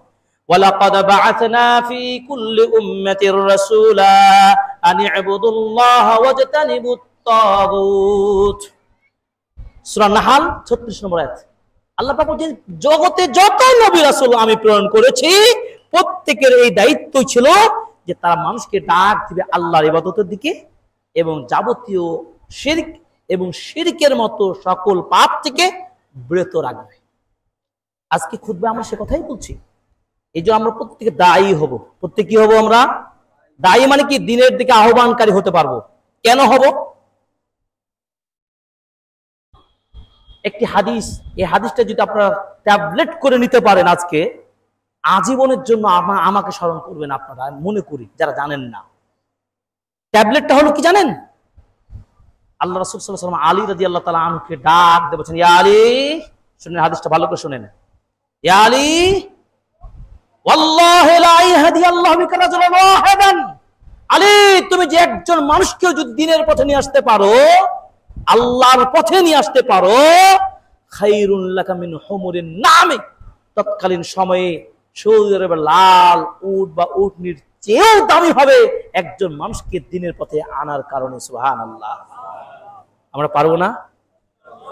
ওয়ালাকাদ বা'আথনা ফি কুল্লি উম্মাতির রাসূলা আন ই'বুদুল্লাহা ওয়াজতানিবুত তাগুত। সূরা নাহল 36 নম্বর আয়াত। আল্লাহ পাক বলেন, জগতে যত নবী রাসূল আমি প্রেরণ করেছি প্রত্যেকের এই দায়িত্ব ছিল যে তারা মানুষকে ডাক দিবে আল্লাহর ইবাদতের দিকে এবং যাবতীয় শিরক এবং শিরকের মতো সকল পাপ থেকে বিরত রাখবে। আজকে খুতবা আমরা সে কথাই বলছি। এই যে আমরা প্রত্যেকে দায়ী হব। প্রত্যেকে কি হব? আমরা দায়ী মানে কি, দিনের দিকে আহ্বানকারী হতে পারবো। কেন হব? একটি হাদিস, এই হাদিসটা যদি আপনারা ট্যাবলেট করে নিতে পারেন আজকে, আজীবনের জন্য আমাকে স্মরণ করবেন আপনারা, মনে করি যারা জানেন না। ট্যাবলেটটা হলো কি জানেন? আল্লাহ রাসূল সাল্লাল্লাহু আলাইহি ওয়াসাল্লাম আলী রাদিয়াল্লাহু তাআলা আনহুকে ডাক দিয়ে বলেছেন, ইয়া আলী, শুনেন হাদিসটা ভালো করে শুনেন, ইয়া আলী ওয়াল্লাহি লা ইয়াহদি আল্লাহু বিকা রাজুলান ওয়াহিদান। আলী, তুমি যে একজন মানুষকে যদি দিনের পথে নিয়ে আসতে পারো, আল্লাহর পথে নিয়ে আসতে পারো, খায়রুন লাকা মিন হুমুরিন নাম, তৎকালীন সময়ে সৌদি আরবের লাল উট বা উটনির চেয়েও দামি হবে একজন মানুষকে দিনের পথে আনার কারণে। সুবহানাল্লাহ। আমরা পারবো না?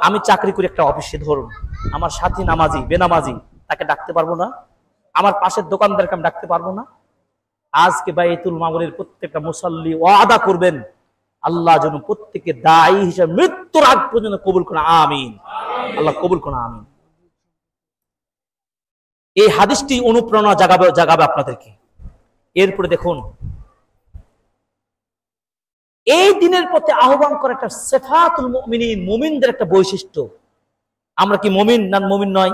আমি চাকরি করি একটা অফিসে, ধরুন আমার সাথী নামাজি বেনামাজি, তাকে ডাকতে পারবো না? আমার পাশের দোকানদারকে আমি ডাকতে পারবো না? আজকে বাইতুল মামুনের প্রত্যেকটা মুসাল্লি ওয়াদা করবেন আল্লাহ যেন প্রত্যেককে দায়ী হিসেবে মৃত্যুর আগ পর্যন্ত কবুল করেন, আমিন। আল্লাহ কবুল করেন, আমিন। এই হাদিসটি অনুপ্রেরণা জাগাবে আপনাদেরকে। এরপরে দেখুন, এই দিনের পথে আহ্বান করা একটা সিফাতুল মুমিনিন, মুমিনদের একটা বৈশিষ্ট্য। আমরা কি মুমিন না মুমিন নয়?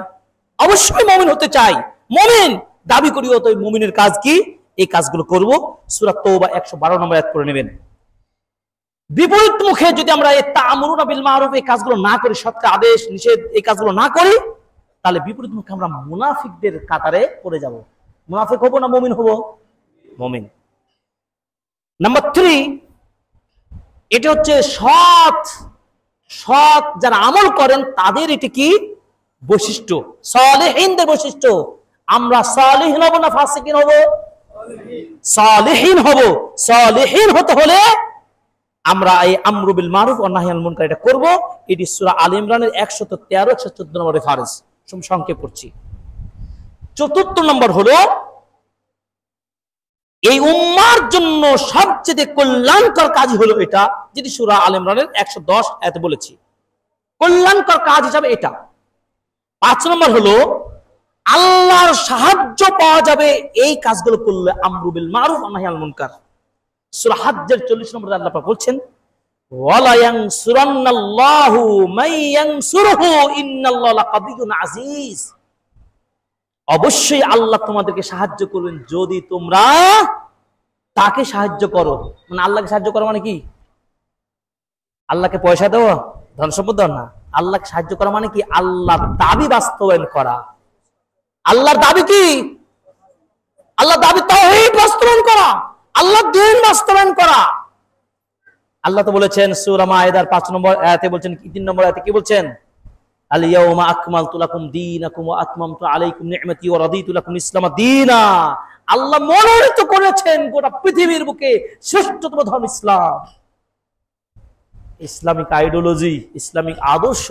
অবশ্যই মুমিন হতে চাই, মুমিন দাবি করি। তো মুমিনের কাজ কি? এই কাজগুলো করব। সূরা তাওবা 112 নম্বর আয়াত করে নেবেন। বিপরীত মুখে যদি আমরা এই তা'মুরুনা বিল মারুফ এই কাজগুলো না করি, সৎ কাজ আদেশ নিষেধ এই কাজগুলো না করি, তাহলে বিপরীত মুখে আমরা মুনাফিকদের কাতারে পড়ে যাব। মুনাফিক হব না মুমিন হব? মুমিন। নাম্বার 3, এটা হচ্ছে সৎ যারা আমল করেন তাদের এটি কি বৈশিষ্ট্য, সালেহিনদের বৈশিষ্ট্য। আমরা সালেহিন হব না ফাসিকিন হব? সালেহিন হব। সালেহিন হতে হলে আমরা এই আমরু বিল মারুফ ওয়া নাহয়ু আনিল মুনকার এটা করব। এটি সূরা আলে ইমরানের 113 114 নম্বর রেফারেন্স। সংক্ষেপ করছি। চতুর্থ নম্বর হলো এই উম্মার জন্য সবচেয়ে কল্যাণকর কাজ হলো এটা, যেটি সূরা আল ইমরানের 110 আয়াতে বলেছি, কল্যাণকর কাজ হিসাবে এটা। 5 নম্বর হলো আল্লাহর সাহায্য পাওয়া যাবে এই কাজগুলো করলে, আমরু বিল মারুফ ওয়া নাহি আনিল মুনকার। সূরা হজ্জের 40 নম্বরে আল্লাহ পাক বলছেন, ওয়ালা ইয়ানসুরান্নাল্লাহু মান ইয়ানসুরহু ইন্নাল্লাহা লাকাবিয়্যুন আজিজ। অবশ্যই আল্লাহ তোমাদেরকে সাহায্য করবেন যদি তোমরা তাকে সাহায্য করো। মানে আল্লাহকে সাহায্য করা মানে কি? আল্লাহকে পয়সা দেওয়া, ধন সম্পদ দেওয়া না। আল্লাহকে সাহায্য করা মানে কি? আল্লাহর দাবি বাস্তবায়ন করা। আল্লাহর দাবি কি? আল্লাহর দাবি তাওহীদ বাস্তবায়ন করা, আল্লাহর দ্বীন বাস্তবায়ন করা। আল্লাহ তো বলেছেন সূরা মায়েদার 5 নম্বর আয়াতে বলছেন, 3 নম্বর আয়াতে কি বলছেন? আল ইয়াউমা আকমালতু লাকুম দীনাকুম ওয়া আতমামতু আলাইকুম নি'মাতি ওয়া রাদিতু লাকুম ইসলাম দীনা। আল্লাহ মনোনীত করেছেন গোটা পৃথিবীর বুকে শ্রেষ্ঠতম ধর্ম ইসলাম। ইসলামিক আইডিওলজি, ইসলামিক আদর্শ।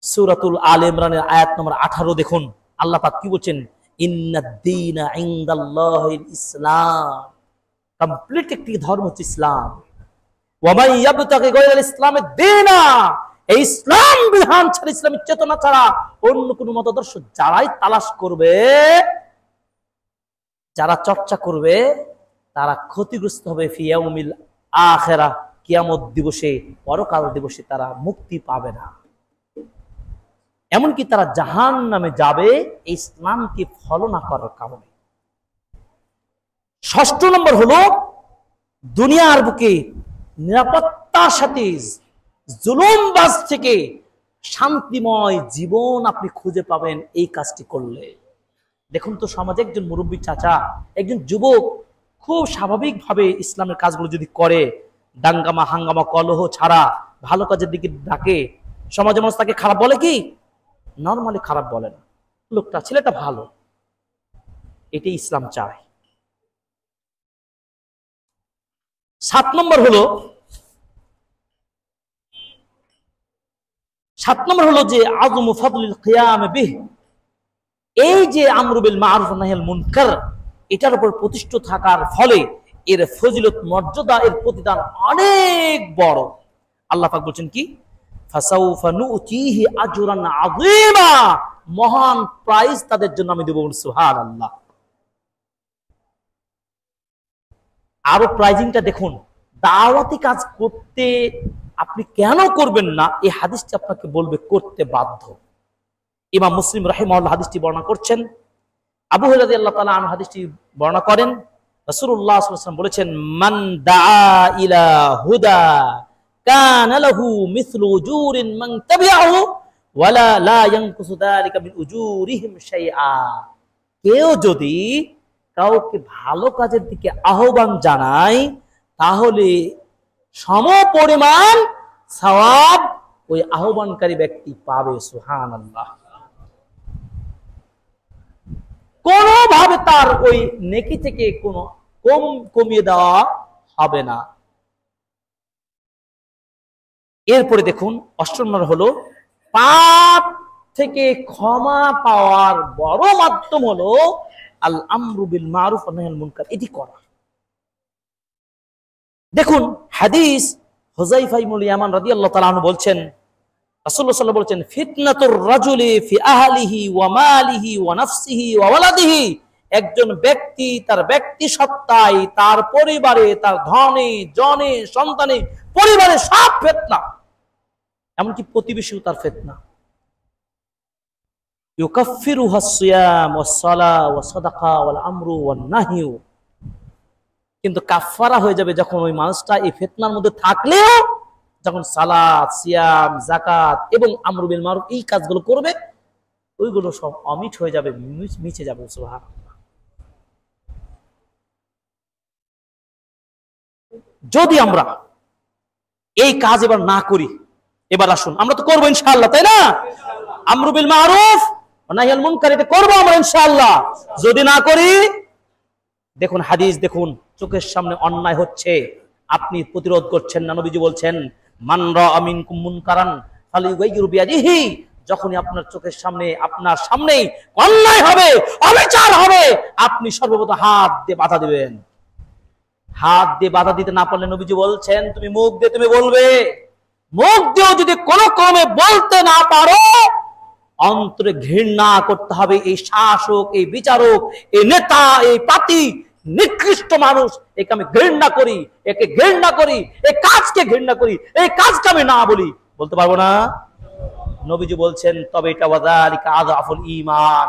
সূরাতুল আল ইমরানের আয়াত নম্বর 18 দেখুন, আল্লাহ পাক কি বলছেন? ইন্নাদ-দীনা ইনদাল্লাহিল ইসলাম। কমপ্লিট একটি ধর্ম হচ্ছে ইসলাম। ওয়া মান ইয়াবতাগি গায়রাল ইসলামি দীনা, এই ইসলাম বিধান ছাড়া, ইসলামিক চেতনা ছাড়া অন্য কোনো মতাদর্শ যারাই তালাশ করবে, যারা চর্চা করবে, তারা ক্ষতিগ্রস্ত হবে। ফি ইয়াউমিল আখিরাহ, কিয়ামত দিবসে, পরকাল দিবসে তারা মুক্তি পাবে না, এমনকি তারা জাহান্নামে যাবে এই ইসলামকে ফলো না করার কারণে। 6 নম্বর হলো দুনিয়ার বুকে নিরাপত্তার সাথে জুলুমবাজ থেকে শান্তিময় জীবন আপনি খুঁজে পাবেন এই কাজটি করলে। দেখুন তো সমাজে একজন মুরব্বী চাচা, একজন যুবক খুব স্বাভাবিকভাবে ইসলামের কাজগুলো যদি করে, দাঙ্গামা হাঙ্গামা কলহ ছাড়া ভালো কাজের দিকে ডাকে, সমাজের মানুষ তাকে খারাপ বলে কি? নরমালি খারাপ বলে না, লোকটা ছেলেটা ভালো, এটাই ইসলাম চায়। 7 নম্বর হলো যে আযমু ফাদলিল কিয়াম বিহ, এই যে আমরু বিল মারুফ ওয়া নাহি আনিল মুনকার, এটার উপর প্রতিষ্ঠিত থাকার ফলে এর ফজিলত, মর্যাদা, এর প্রতিদান অনেক বড়। আল্লাহ পাক বলছেন কি? ফাসাউফা নুতিহি আজরান আযীমা, মহান প্রাইজ তাদের জন্য আমি দেব। সুবহানাল্লাহ। আরো প্রাইজিংটা দেখুন। দাওয়াতি কাজ করতে আপনি কেন করবেন না, এই হাদিসটি আপনাকে বলবে করতে বাধ্য। ইমাম মুসলিম রাহিমাহুল্লাহ হাদিসটি বর্ণনা করছেন। আবু হুরায়রা রাদিয়াল্লাহু তাআলা আনহু হাদিসটি বর্ণনা করেন। রাসূলুল্লাহ সাল্লাল্লাহু আলাইহি ওয়াসাল্লাম বলেছেন, মান দাআ ইলা হুদা কানা লাহু মিসলু উজুরিন মান তাবিআহু ওয়ালা লা ইয়ানকুসু যালিকা মিন উজুরিহিম শাইআ। কেউ যদি কাউকে ভালো কাজের দিকে আহ্বান জানায়, তাহলে সমপরিমাণ সওয়াব ওই আহ্বানকারী ব্যক্তি পাবে। সুবহানাল্লাহ। কোনোভাবে তার ওই নেকি থেকে কোনো কমিয়ে দেওয়া হবে না। এরপরে দেখুন 8 নম্বর হলো পাপ থেকে ক্ষমা পাওয়ার বড় মাধ্যম হলো আল আমরু বিল মারুফ ওয়া নাহি আনিল মুনকার, এটি করা। দেখুন হাদিস হুযায়ফা ইবনুল ইয়ামান রাদিয়াল্লাহু তাআলা আনহু বলছেন, রাসূলুল্লাহ সাল্লাল্লাহু আলাইহি ওয়াসাল্লাম বলছেন, ফিতনাতুর রাজুলি ফি আহলিহি ওয়া মালিহি ওয়া নাফসিহি ওয়া ওয়ালাদিহি, একজন ব্যক্তি তার ব্যক্তি সত্তায়, তার পরিবারে, তার ধনে জনে সন্তানে, পরিবারে সব ফিতনা, এমনকি প্রতিবেশীও তার ফিতনা। ইউকাফিরুহা সিয়াম ওয়াস সালাহ ওয়াস সাদাকা ওয়াল আমরু ওয়ান নাহয়ু, কিন্তু কাফফারা হয়ে যাবে যখন ওই মানুষটা এই ফিতনার মধ্যে থাকলেও যখন সালাত, সিয়াম, যাকাত এবং আমরু বিল মারুফ এই কাজগুলো করবে, ওইগুলো সব অমিট হয়ে যাবে, মিছে যাবে। সুবহানাল্লাহ। যদি আমরা এই কাজ এবার না করি, এবার আসুন আমরা তো করবো ইনশাআল্লাহ, তাই না? আমরু বিল মারুফ ওয়া নাহি আনিল মুনকার এটা করবো আমরা ইনশাআল্লাহ। যদি না করি, দেখুন হাদিস, দেখুন চোখের সামনে অন্যায় হচ্ছে, আপনি প্রতিরোধ করছেন না। নবীজি বলছেন, মান রাআ মিনকুম মুনকারান ফালিয়ুগাইয়িরু বিয়াদিহি, যখনই আপনার চোখের সামনে আপনার সামনেই অন্যায় হবে, অবিচার হবে, আপনি সর্বপ্রথম হাত দিয়ে বাধা দিবেন। হাত দিয়ে বাধা দিতে না পারলে নবীজি বলছেন তুমি মুখ দিয়ে তুমি বলবে। মুখ দিয়েও যদি কোনো ক্রমে বলতে না পারো, অন্তরে ঘৃণা করতে হবে এই শাসক, এই বিচারক, এই নেতা, এই পাতি নিকৃষ্ট মানুষ, একে আমি ঘৃণা করি, একে ঘৃণা করি, এই কাজকে ঘৃণা করি, এই কাজকে আমি না বলি, বলতে পারবো না? নবীজি বলছেন তবে এটা ওয়াযালিকা আযআফুল ঈমান,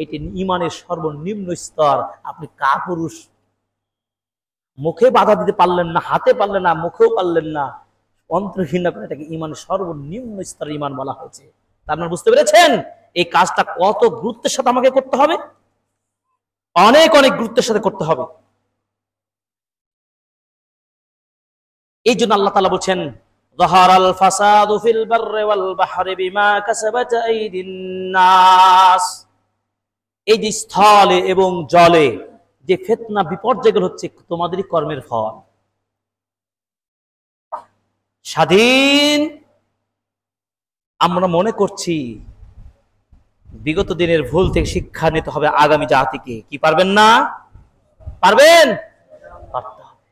এটি ঈমানের সর্বনিম্ন স্তর। আপনি কাপুরুষ, মুখে বাধা দিতে পারলেন না, হাতে পারলেন না, মুখেও পারলেন না, অন্তরে ঘৃণা করে, এটাকে ঈমানের সর্বনিম্ন স্তর ঈমান বলা হয়েছে। আপনারা বুঝতে পেরেছেন এই কাজটা কত গুরুত্বের সাথে আমাকে করতে হবে? অনেক অনেক গুরুত্বের সাথে করতে হবে। এই জন্য আল্লাহ তাআলা বলছেন যাহারাল ফাসাদু ফিল বাররি ওয়াল বাহরি বিমা কাসাবাত আইদিন নাস। এই যে স্থলে এবং জলে যে ফিতনা বিপর্যয়গুলো হচ্ছে তোমাদেরই কর্মের ফল। স্বাধীন আমরা মনে করছি বিগত দিনের ভুল থেকে শিক্ষা নিতে হবে আগামী জাতিকে। কি পারবেন না? পারবেন? পারতে হবে।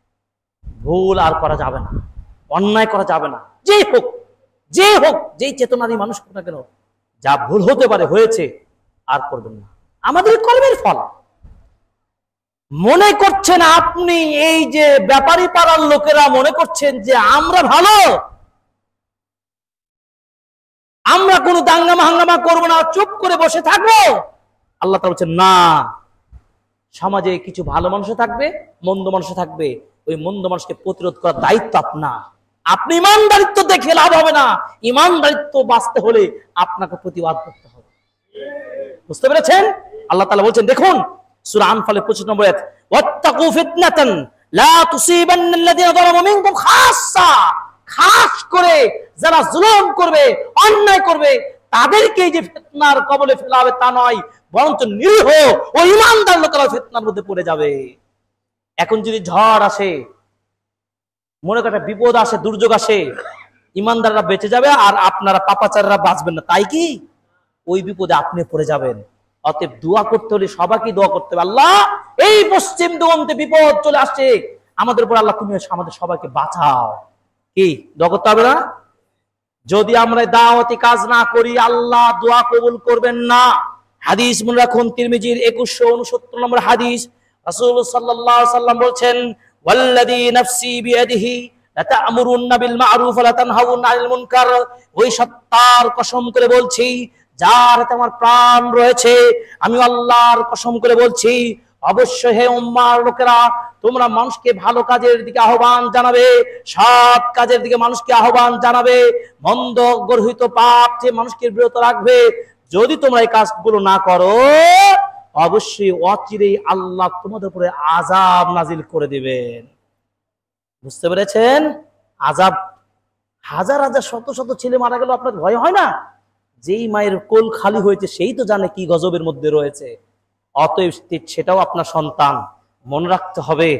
ভুল আর করা যাবে না, অন্যায় করা যাবে না। যে হোক যেই চেতনারই মানুষ হোক না কেন, যা ভুল হতে পারে হয়েছে, আর করবেন না। আমাদের কর্মের ফল। মনে করছেন আপনি এই যে ব্যাপারী পাড়ার লোকেরা মনে করছেন যে আমরা ভালো, আমরা কোনো দাঙ্গামা হাঙ্গামা করবো না, চুপ করে বসে থাকবো। আল্লাহ তাআলা বলছেন না, সমাজে কিছু ভালো মানুষ থাকবে, মন্দ মানুষ থাকবে। ওই মন্দ মানুষকে প্রতিরোধ করার দায়িত্ব আপনার। আপনি ইমানদারিত্ব দেখে লাভ হবে না, ইমানদারিত্ব বাঁচতে হলে আপনাকে প্রতিবাদ করতে হবে। বুঝতে পেরেছেন? আল্লাহ তাআলা বলছেন, দেখুন সূরা আনফালের 25 নম্বর আয়াত, ওয়াত্তাকু ফিতনাতান লা তুসিবান্নাল্লাযিনা যালামু মিনকুম খাসসা। খাস করে যারা জুলুম করবে, অন্যায় করবে, তাদেরকে যে ফিতনার কবলে ফেলা হবে তা নয়, বরঞ্চ নিরীহ ও ঈমানদার লোকেরা ফিতনার মধ্যে পড়ে যাবে। এখন যদি ঝড় আসে, মনে করেন বিপদ আসে, দুর্যোগ আসে, ঈমানদাররা বেঁচে যাবে আর আপনারা পাপাচাররা বাঁচবেন না, তাই কি? ওই বিপদে আপনি পড়ে যাবেন। অতএব দোয়া করতে হলে সবাইকে দোয়া করতে হবে, আল্লাহ এই পশ্চিম দিগন্তে বিপদ চলে আসছে আমাদের উপর, আল্লাহ তুমি আমাদের সবাইকে বাঁচাও। কি দোয়া করতে হবে না? যদি আমরা দাওয়াতি কাজ না করি আল্লাহ দোয়া কবুল করবেন না। হাদিস মনে রাখুন, তিরমিজির 2169 নম্বর হাদিস, রাসূল সাল্লাল্লাহু আলাইহি ওয়াসাল্লাম বলছেন, ওয়াল্লাযী নাফসি বিয়াদিহি লাতা'মুরুন্না বিল মা'রুফ ওয়া লাতানহাউন্না আনিল মুনকার। ওই সত্তার কসম করে বলছি যার হাতে আমার প্রাণ রয়েছে, আমি আল্লাহর কসম করে বলছি, অবশ্যই হে উম্মার লোকেরা, তোমরা মানুষকে ভালো কাজের দিকে আহ্বান জানাবে, সৎ কাজের দিকে মানুষকে আহ্বান জানাবে, মন্দ গর্হিত পাপ থেকে মানুষকে বিরত রাখবে। যদি তোমরা এই কাজগুলো না করো, অবশ্যই অচিরেই আল্লাহ তোমাদের উপরে আযাব নাজিল করে দিবেন। বুঝতে পেরেছেন? আযাব, হাজার হাজার শত শত ছেলে মারা গেল, আপনার ভয় হয় না? যেই মায়ের কোল খালি হয়েছে সেই তো জানে কি গজবের মধ্যে রয়েছে। অতএব সেটাও আপনার সন্তান। মনে রাখতে হবে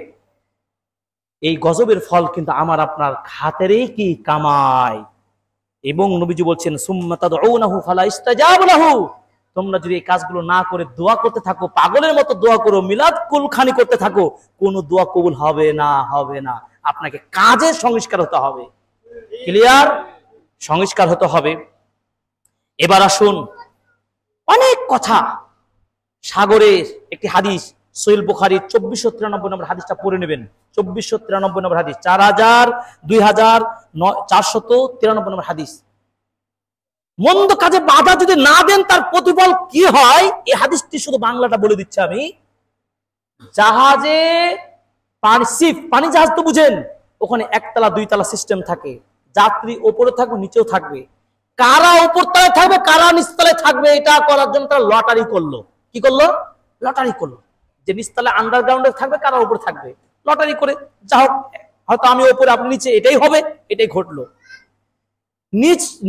এই গজবের ফল কিন্তু আমার আপনার খাতেরই কি কামাই। এবং নবীজি বলছেন, সুম্মা তাদউনাহু ফালা ইস্তাজাব লাহু। তোমরা যদি এই কাজগুলো না করে দোয়া করতে থাকো, পাগলের মতো দোয়া করো, মিলাদ কুলখানি করতে থাকো, কোনো দোয়া কবুল হবে না, হবে না। আপনাকে কাজে সংস্কার হতে হবে। ক্লিয়ার? সংস্কার হতে হবে। এবার আসুন, অনেক কথা, সাগরের একটি হাদিস, সহিহ বুখারী 2493 নম্বর হাদিসটা পড়ে নেবেন। 2493 নম্বর হাদিস, 2493 নম্বর হাদিস। মন্দ কাজে বাধা যদি না দেন তার প্রতিফল কি হয়, এই হাদিসটি শুধু বাংলাটা বলে দিচ্ছি আমি। জাহাজে পানি জাহাজ তো বুঝেন, ওখানে একতলা দুইতলা সিস্টেম থাকে, যাত্রী ওপরে থাকবে নিচেও থাকবে। কারা উপর তলায় থাকবে, কারা নিচতলায় থাকবে, এটা করার জন্য তারা লটারি করলো। কি করলো? লটারি করলো, যে নিচতলায় আন্ডারগ্রাউন্ডে থাকবে, কারা উপরে থাকবে, লটারি করে। যা হোক, হয়তো আমি উপরে আপনি নিচে, এটাই হবে, এটাই ঘটলো।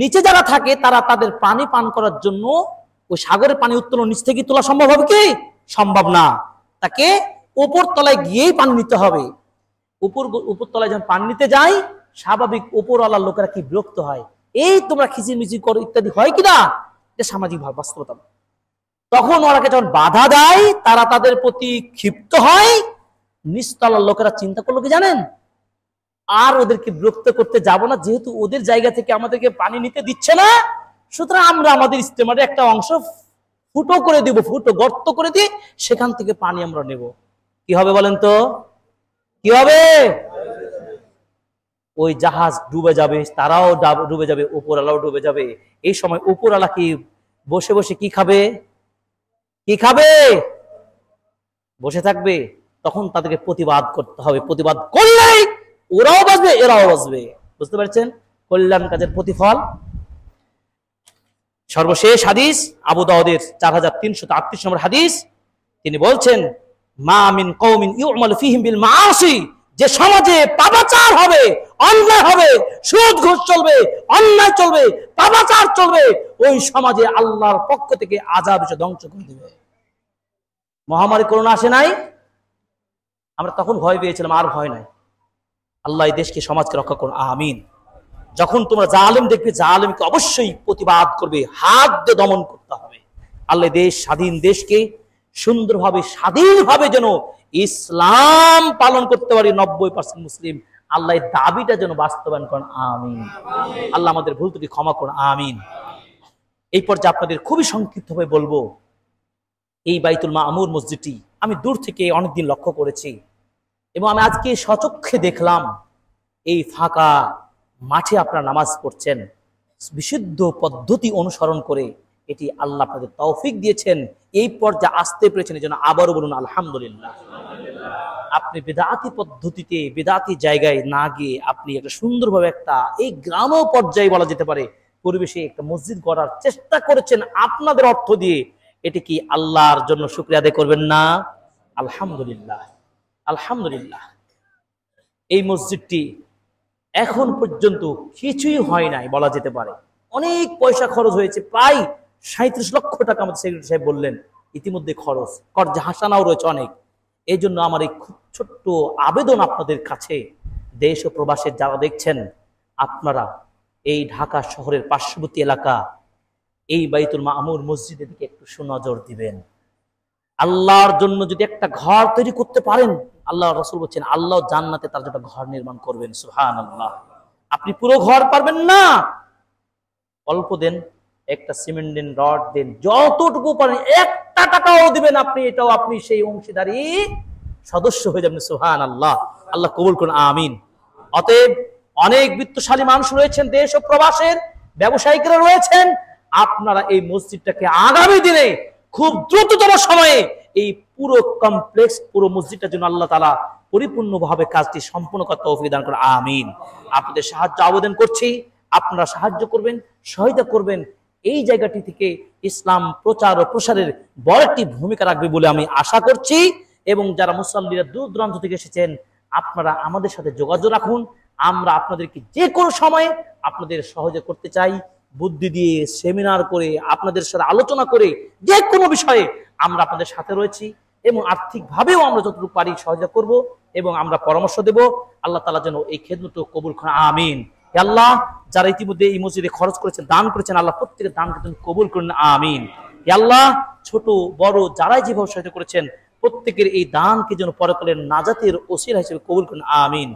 নিচে যারা থাকে তারা তাদের পানি পান করার জন্য ওই সাগরের পানি উত্তোলন নিচ থেকে তোলা সম্ভব হবে কি? সম্ভব না। তাকে উপর তলায় গিয়েই পানি নিতে হবে। উপর তলায় যখন পানি নিতে যাই, স্বাভাবিক উপরওয়ালার লোকেরা কি বিরক্ত হয়, এই তোমরা খিচিমিচি করো ইত্যাদি হয় কিনা? এটা সামাজিক বাস্তবতা। তখন ওরাকে যখন বাধা দেয়, তারা তাদের প্রতি ক্ষিপ্ত হয়। নিচতলার লোকেরা চিন্তা করলো কি জানেন, আর ওদেরকে বিরক্ত করতে যাব না, যেহেতু ওদের জায়গা থেকে আমাদেরকে পানি নিতে দিচ্ছে না, সুতরাং আমরা আমাদের ইস্তেমারে একটা অংশ ফুটো করে দিব, ফুটো গর্ত করে দিয়ে সেখান থেকে পানি আমরা নেব। কি হবে বলেন তো, কি হবে? ওই জাহাজ ডুবে যাবে, তারাও ডুবে যাবে, উপরওয়ালাও ডুবে যাবে। এই সময় উপরওয়ালা কি বসে বসে কি খাবে? কি খাবে? বসে থাকবে? তখন তাদেরকে প্রতিবাদ করতে হবে। প্রতিবাদ করলেই ওরাও বাঁচবে, এরাও বাঁচবে। বুঝতে পারছেন কল্যাণ কাজের প্রতিফল। সর্বশেষ হাদিস, আবু দাউদের 4338 নম্বর হাদিস, তিনি বলছেন, মা মিন কওমিন ইউমালু ফীহিম বিল মাআসি, যে সমাজে পাপাচার হবে, অন্যায় হবে, সুদ ঘুষ চলবে, অন্যায় চলবে, পাপাচার চলবে, ওই সমাজে আল্লাহর পক্ষ থেকে আযাব এসে ধ্বংস করে দেবে। মহামারী করোনা আসে নাই, আমরা তখন ভয় পেয়েছিলাম, আর ভয় নাই। আল্লাহ এই দেশকে, সমাজকে রক্ষা করুন, আমিন। যখন তোমরা জালেম দেখবে, জালেমকে অবশ্যই প্রতিবাদ করবে, হাত দিয়ে দমন করতে হবে। আল্লাহ দেশ, স্বাধীন দেশকে সুন্দরভাবে, স্বাধীনভাবে যেন ইসলাম পালন করতে পারি, 90% মুসলিম, আল্লাহ দাবিটা যেন বাস্তবায়ন করেন, আমিন। আল্লাহ আমাদের ভুল ত্রুটি ক্ষমা করুন, আমিন। এই পর্যায়ে আপনাদের খুবই সংক্ষিপ্তভাবে বলবো, এই বাইতুল মামুর মসজিদটি আমি দূর থেকে অনেকদিন লক্ষ্য করেছি, এবং আমি আজকে সচক্ষে দেখলাম, এই ফাঁকা মাঠে আপনারা নামাজ পড়ছেন বিশুদ্ধ পদ্ধতি অনুসরণ করে। এটি আল্লাহ আপনাদের তৌফিক দিয়েছেন, এই পর্যায়ে আসতে পেরেছেন, এই জন্য আবারও বলুন আলহামদুলিল্লাহ। আপনি বিদআতি পদ্ধতিতে, বিদআতি জায়গায় না গিয়ে আপনি একটা সুন্দরভাবে একটা এই গ্রাম পর্যায়ে বলা যেতে পারে পরিবেশে একটা মসজিদ গড়ার চেষ্টা করেছেন আপনাদের অর্থ দিয়ে। এটি কি আল্লাহর জন্য শুকরিয়া আদায় করবেন না? আলহামদুলিল্লাহ, আলহামদুলিল্লাহ। এই মসজিদটি এখন পর্যন্ত কিছুই হয় নাই বলা যেতে পারে, অনেক পয়সা খরচ হয়েছে, প্রায় 37 লক্ষ টাকা আমাদের সেক্রেটারি সাহেব বললেন ইতিমধ্যে খরচ, কর্জা হাসানাও রয়েছে অনেক। এই জন্য আমার এই খুব ছোট্ট আবেদন আপনাদের কাছে, দেশ ও প্রবাসের যারা দেখছেন, আপনারা এই ঢাকা শহরের পার্শ্ববর্তী এলাকা এই বাইতুল মামুর মসজিদের দিকে একটু সুনজর দিবেন। আল্লাহর জন্য যদি একটা ঘর তৈরি করতে পারেন, আল্লাহ রাসূল বলেছেন আল্লাহ জান্নাতে তার জন্য ঘর নির্মাণ করবেন। সুবহানাল্লাহ। আপনি পুরো ঘর পারবেন না, অল্প দেন, একটা সিমেন্ট দেন, রড দেন, যতটুকু পারেন, 1 টাকাও দিবেন আপনি, এটাও আপনি সেই অংশীদারি সদস্য হয়ে যাবেন। সুবহানাল্লাহ। আল্লাহ কবুল করুন, আমিন। অতএব অনেক বিত্তশালী মানুষ রয়েছেন দেশ ও প্রবাসের, ব্যবসায়িকরা রয়েছেন, আপনারা এই মসজিদটাকে আগামী দিনে খুব দ্রুততম সময়ে এই পুরো কমপ্লেক্স, পুরো মসজিদটার জন্য আল্লাহ তাআলা পরিপূর্ণভাবে কাজটি সম্পূর্ণ করতে তৌফিক দান করুন, আমিন। আপনাদের সাহায্য আবেদন করছি, আপনারা সাহায্য করবেন, সহায়তা করবেন। এই জায়গাটি থেকে ইসলাম প্রচার ও প্রসারের বড় একটি ভূমিকা রাখবে বলে আমি আশা করছি। এবং যারা মুসল্লিরা দূর দূরান্ত থেকে এসেছেন, আপনারা আমাদের সাথে যোগাযোগ রাখুন, আমরা আপনাদেরকে যে কোনো সময়ে আপনাদের সহযোগিতা করতে চাই। বুদ্ধি দিয়ে, সেমিনার করে, আপনাদের সাথে আলোচনা করে, যে কোনো বিষয়ে আমরা আপনাদের সাথে রয়েছি, এবং আর্থিকভাবেও আমরা যতটুকু পারি সহযোগিতা করব, এবং আমরা পরামর্শ দেব। আল্লাহ তাআলা যেন এই খেদমত কবুল করেন, আমিন। হে আল্লাহ, যারা ইতিমধ্যে এই মসজিদে খরচ করেছেন, দান করেছেন, আল্লাহ প্রত্যেকের দানকে তুমি কবুল করেন, আমিন। হে আল্লাহ, ছোট বড় যারাই যেভাবে সহায়তা করেছেন, প্রত্যেকের এই দানকে যেন পরকালের নাজাতের ওসিলা হিসেবে কবুল করেন, আমিন।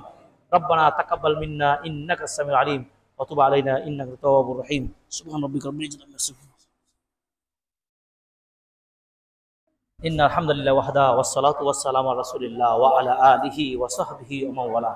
রব্বানা তাকাব্বাল মিন্না ইন্নাকা সামিউল আলিম ওয়া তুব আলাইনা ইন্নাকা তাওয়াবুর রহিম। সুবহান রাব্বিকা রাব্বিল ইজ্জাতি আম্মা ইয়াসিফুন। ইন্নাল হামদুলিল্লাহি ওয়াহদা ওয়াস সালাতু ওয়াস সালামু আলা রাসূলিল্লাহ ওয়া আলা আলিহি ওয়া সাহবিহি ওয়া মান ওয়ালা।